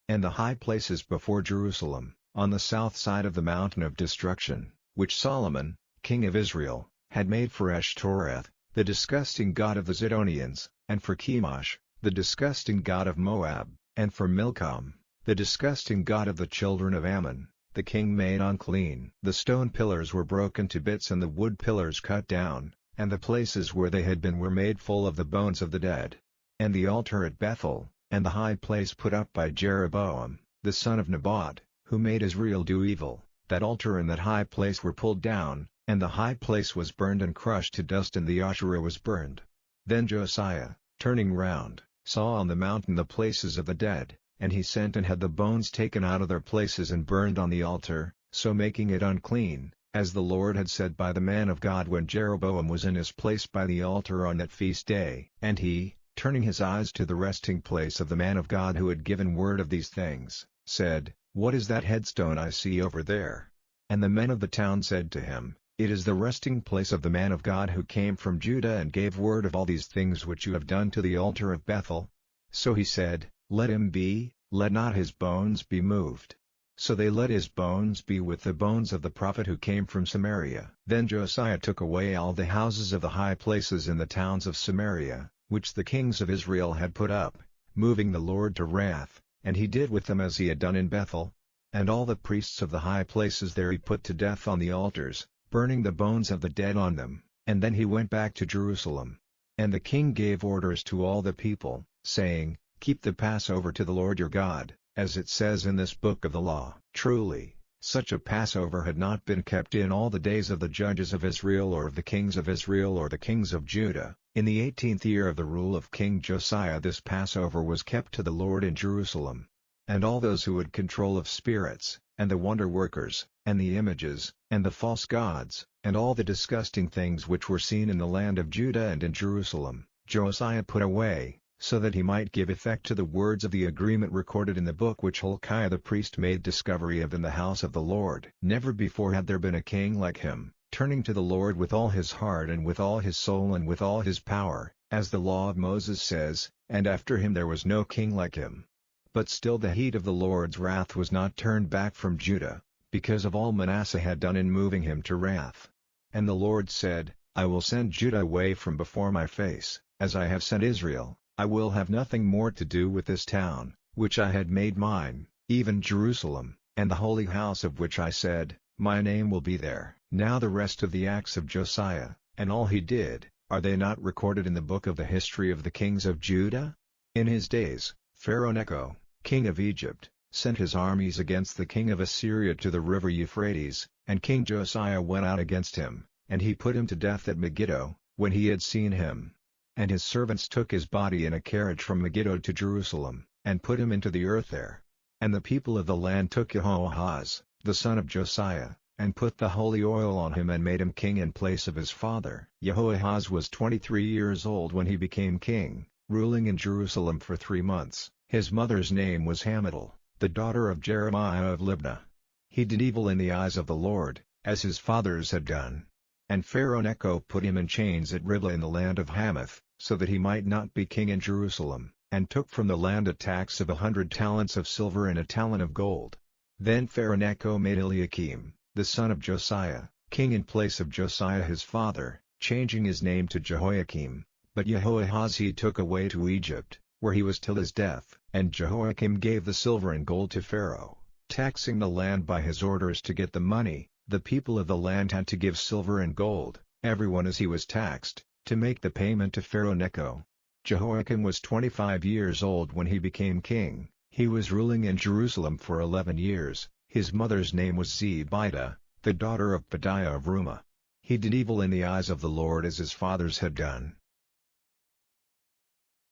And the high places before Jerusalem, on the south side of the mountain of destruction, which Solomon, king of Israel, had made for Ashtoreth, the disgusting god of the Zidonians, and for Chemosh, the disgusting god of Moab, and for Milcom, the disgusting god of the children of Ammon, the king made unclean. The stone pillars were broken to bits and the wood pillars cut down, and the places where they had been were made full of the bones of the dead. And the altar at Bethel, and the high place put up by Jeroboam, the son of Nebat, who made Israel do evil, that altar and that high place were pulled down, and the high place was burned and crushed to dust and the Asherah was burned. Then Josiah, turning round, saw on the mountain the places of the dead, and he sent and had the bones taken out of their places and burned on the altar, so making it unclean, as the Lord had said by the man of God when Jeroboam was in his place by the altar on that feast day. And he, turning his eyes to the resting place of the man of God who had given word of these things, said, "What is that headstone I see over there?" And the men of the town said to him, "It is the resting place of the man of God who came from Judah and gave word of all these things which you have done to the altar of Bethel." So he said, "Let him be, let not his bones be moved." So they let his bones be with the bones of the prophet who came from Samaria. Then Josiah took away all the houses of the high places in the towns of Samaria, which the kings of Israel had put up, moving the Lord to wrath, and he did with them as he had done in Bethel. And all the priests of the high places there he put to death on the altars, burning the bones of the dead on them, and then he went back to Jerusalem. And the king gave orders to all the people, saying, "Keep the Passover to the Lord your God, as it says in this book of the law." Truly, such a Passover had not been kept in all the days of the judges of Israel or of the kings of Israel or the kings of Judah. In the 18th year of the rule of King Josiah this Passover was kept to the Lord in Jerusalem. And all those who had control of spirits, and the wonder-workers, and the images, and the false gods, and all the disgusting things which were seen in the land of Judah and in Jerusalem, Josiah put away, so that he might give effect to the words of the agreement recorded in the book which Hilkiah the priest made discovery of in the house of the Lord. Never before had there been a king like him, turning to the Lord with all his heart and with all his soul and with all his power, as the law of Moses says, and after him there was no king like him. But still the heat of the Lord's wrath was not turned back from Judah, because of all Manasseh had done in moving him to wrath. And the Lord said, "I will send Judah away from before my face, as I have sent Israel. I will have nothing more to do with this town, which I had made mine, even Jerusalem, and the holy house of which I said, My name will be there." Now the rest of the acts of Josiah, and all he did, are they not recorded in the book of the history of the kings of Judah? In his days, Pharaoh Necho, king of Egypt, sent his armies against the king of Assyria to the river Euphrates, and King Josiah went out against him, and he put him to death at Megiddo, when he had seen him. And his servants took his body in a carriage from Megiddo to Jerusalem, and put him into the earth there. And the people of the land took Jehoahaz, the son of Josiah, and put the holy oil on him and made him king in place of his father. Jehoahaz was 23 years old when he became king, ruling in Jerusalem for 3 months. His mother's name was Hamutal, the daughter of Jeremiah of Libnah. He did evil in the eyes of the Lord, as his fathers had done. And Pharaoh Necho put him in chains at Riblah in the land of Hamath, so that he might not be king in Jerusalem, and took from the land a tax of 100 talents of silver and a talent of gold. Then Pharaoh Necho made Eliakim, the son of Josiah, king in place of Josiah his father, changing his name to Jehoiakim, but Jehoahaz he took away to Egypt, where he was till his death. And Jehoiakim gave the silver and gold to Pharaoh, taxing the land by his orders to get the money. The people of the land had to give silver and gold, everyone as he was taxed, to make the payment to Pharaoh Necho. Jehoiakim was 25 years old when he became king. He was ruling in Jerusalem for 11 years. His mother's name was Zebidah, the daughter of Pedaiah of Rumah. He did evil in the eyes of the Lord as his fathers had done.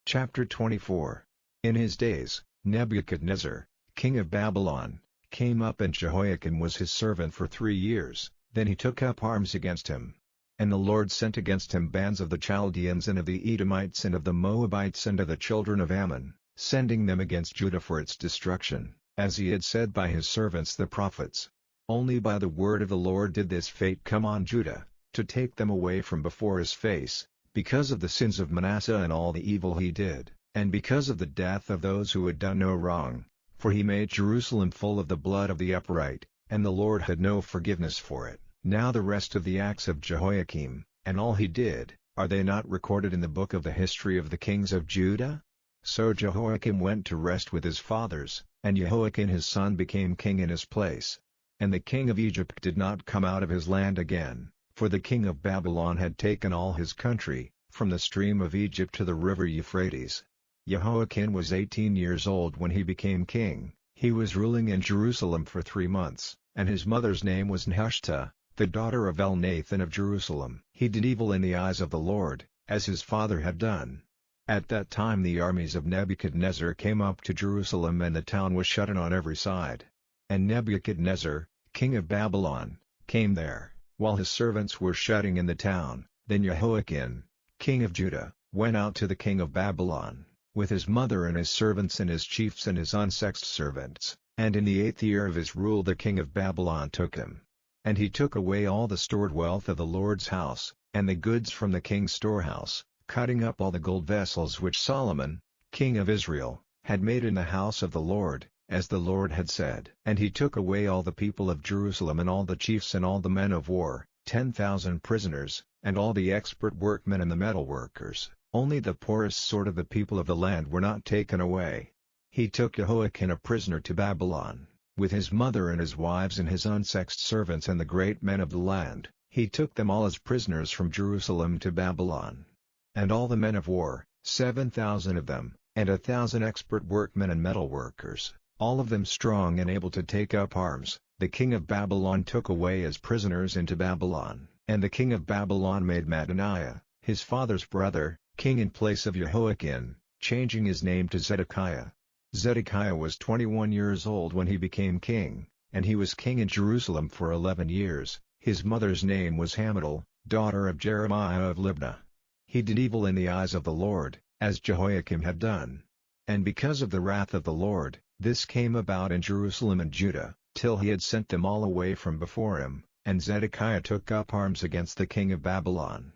Chapter 24. In his days, Nebuchadnezzar, king of Babylon, came up and Jehoiakim was his servant for 3 years. Then he took up arms against him. And the Lord sent against him bands of the Chaldeans and of the Edomites and of the Moabites and of the children of Ammon, sending them against Judah for its destruction, as he had said by his servants the prophets. Only by the word of the Lord did this fate come on Judah, to take them away from before his face, because of the sins of Manasseh and all the evil he did, and because of the death of those who had done no wrong, for he made Jerusalem full of the blood of the upright, and the Lord had no forgiveness for it. Now the rest of the acts of Jehoiakim, and all he did, are they not recorded in the book of the history of the kings of Judah? So Jehoiakim went to rest with his fathers, and Jehoiakim his son became king in his place. And the king of Egypt did not come out of his land again, for the king of Babylon had taken all his country, from the stream of Egypt to the river Euphrates. Jehoiakim was 18 years old when he became king. He was ruling in Jerusalem for 3 months, and his mother's name was Nehushta, the daughter of Elnathan of Jerusalem. He did evil in the eyes of the Lord, as his father had done. At that time the armies of Nebuchadnezzar came up to Jerusalem, and the town was shut in on every side. And Nebuchadnezzar, king of Babylon, came there, while his servants were shutting in the town. Then Jehoiakim, king of Judah, went out to the king of Babylon, with his mother and his servants and his chiefs and his unsexed servants, and in the 8th year of his rule the king of Babylon took him. And he took away all the stored wealth of the Lord's house, and the goods from the king's storehouse, cutting up all the gold vessels which Solomon, king of Israel, had made in the house of the Lord, as the Lord had said. And he took away all the people of Jerusalem and all the chiefs and all the men of war, 10,000 prisoners, and all the expert workmen and the metal workers. Only the poorest sort of the people of the land were not taken away. He took Jehoiakim a prisoner to Babylon, with his mother and his wives and his unsexed servants and the great men of the land. He took them all as prisoners from Jerusalem to Babylon. And all the men of war, 7,000 of them, and 1,000 expert workmen and metal workers, all of them strong and able to take up arms, the king of Babylon took away as prisoners into Babylon. And the king of Babylon made Mattaniah, his father's brother, king in place of Jehoiakim, changing his name to Zedekiah. Zedekiah was 21 years old when he became king, and he was king in Jerusalem for 11 years. His mother's name was Hamutal, daughter of Jeremiah of Libnah. He did evil in the eyes of the Lord, as Jehoiakim had done. And because of the wrath of the Lord, this came about in Jerusalem and Judah, till he had sent them all away from before him, and Zedekiah took up arms against the king of Babylon.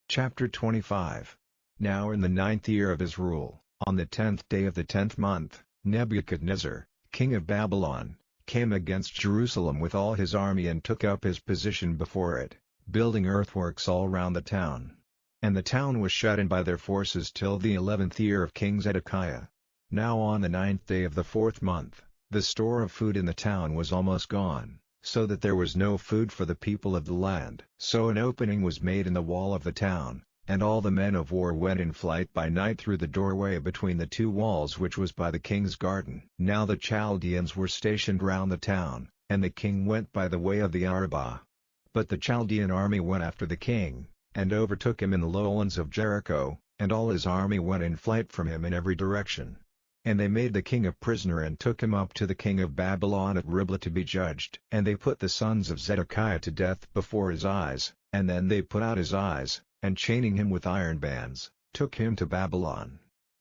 Chapter 25. Now in the 9th year of his rule, on the 10th day of the 10th month, Nebuchadnezzar, king of Babylon, came against Jerusalem with all his army and took up his position before it, building earthworks all round the town. And the town was shut in by their forces till the 11th year of King Zedekiah. Now on the 9th day of the 4th month, the store of food in the town was almost gone, so that there was no food for the people of the land. So an opening was made in the wall of the town, and all the men of war went in flight by night through the doorway between the 2 walls which was by the king's garden. Now the Chaldeans were stationed round the town, and the king went by the way of the Arabah. But the Chaldean army went after the king, and overtook him in the lowlands of Jericho, and all his army went in flight from him in every direction. And they made the king a prisoner and took him up to the king of Babylon at Riblah to be judged. And they put the sons of Zedekiah to death before his eyes, and then they put out his eyes, and chaining him with iron bands, took him to Babylon.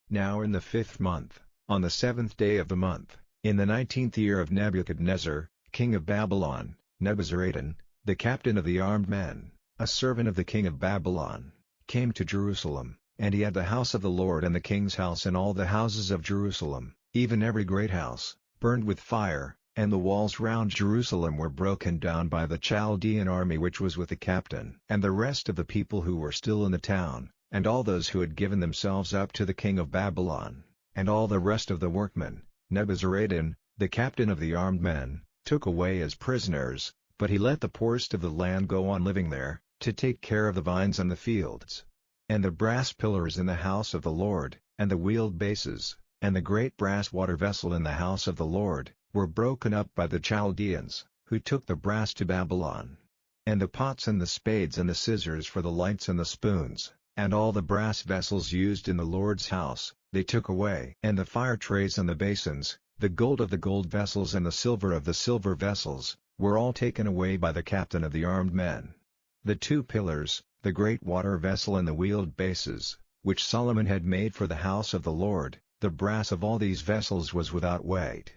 Now in the 5th month, on the 7th day of the month, in the 19th year of Nebuchadnezzar, king of Babylon, Nebuzaradan, the captain of the armed men, a servant of the king of Babylon, came to Jerusalem. And he had the house of the Lord and the king's house and all the houses of Jerusalem, even every great house, burned with fire, and the walls round Jerusalem were broken down by the Chaldean army which was with the captain. And the rest of the people who were still in the town, and all those who had given themselves up to the king of Babylon, and all the rest of the workmen, Nebuzaradan, the captain of the armed men, took away as prisoners, but he let the poorest of the land go on living there, to take care of the vines and the fields. And the brass pillars in the house of the Lord, and the wheeled bases, and the great brass water vessel in the house of the Lord, were broken up by the Chaldeans, who took the brass to Babylon. And the pots and the spades and the scissors for the lights and the spoons, and all the brass vessels used in the Lord's house, they took away. And the fire trays and the basins, the gold of the gold vessels and the silver of the silver vessels, were all taken away by the captain of the armed men. The 2 pillars, the great water vessel and the wheeled bases, which Solomon had made for the house of the Lord, the brass of all these vessels was without weight.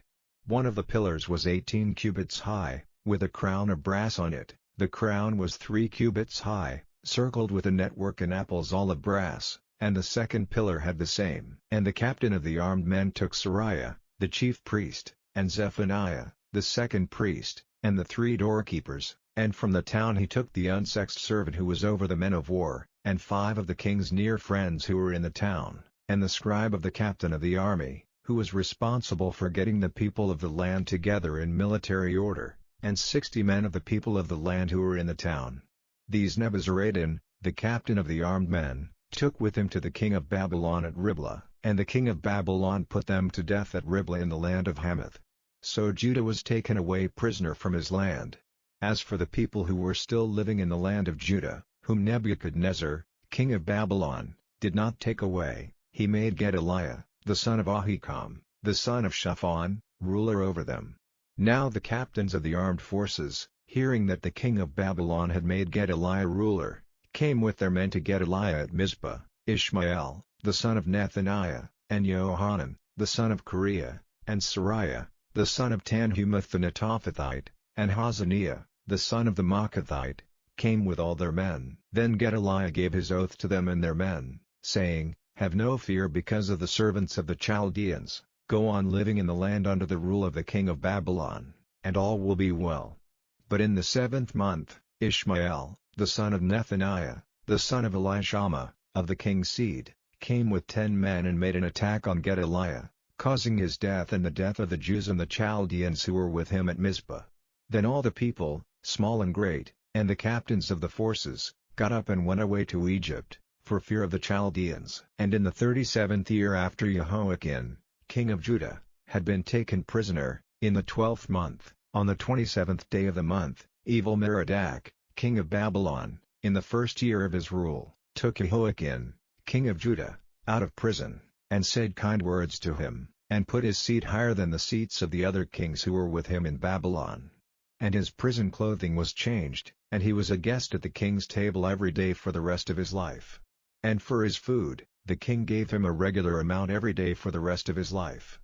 One of the pillars was 18 cubits high, with a crown of brass on it. The crown was 3 cubits high, circled with a network and apples all of brass, and the second pillar had the same. And the captain of the armed men took Sariah, the chief priest, and Zephaniah, the second priest, and the 3 doorkeepers, and from the town he took the unsexed servant who was over the men of war, and 5 of the king's near friends who were in the town, and the scribe of the captain of the army, who was responsible for getting the people of the land together in military order, and 60 men of the people of the land who were in the town. These Nebuzaradan, the captain of the armed men, took with him to the king of Babylon at Riblah, and the king of Babylon put them to death at Riblah in the land of Hamath. So Judah was taken away prisoner from his land. As for the people who were still living in the land of Judah, whom Nebuchadnezzar, king of Babylon, did not take away, he made Gedaliah, the son of Ahikam, the son of Shaphan, ruler over them. Now the captains of the armed forces, hearing that the king of Babylon had made Gedaliah ruler, came with their men to Gedaliah at Mizpah, Ishmael, the son of Nethaniah, and Johanan, the son of Kareah, and Sariah, the son of Tanhumeth the Netophathite, and Hazaniah, the son of the Maacathite, came with all their men. Then Gedaliah gave his oath to them and their men, saying, Have no fear because of the servants of the Chaldeans, go on living in the land under the rule of the king of Babylon, and all will be well. But in the 7th month, Ishmael, the son of Nethaniah, the son of Elishama, of the king's seed, came with 10 men and made an attack on Gedaliah, causing his death and the death of the Jews and the Chaldeans who were with him at Mizpah. Then all the people, small and great, and the captains of the forces, got up and went away to Egypt, for fear of the Chaldeans. And in the 37th year after Jehoiakim, king of Judah, had been taken prisoner, in the 12th month, on the 27th day of the month, Evil-Merodach, king of Babylon, in the 1st year of his rule, took Jehoiakim, king of Judah, out of prison, and said kind words to him, and put his seat higher than the seats of the other kings who were with him in Babylon. And his prison clothing was changed, and he was a guest at the king's table every day for the rest of his life. And for his food, the king gave him a regular amount every day for the rest of his life.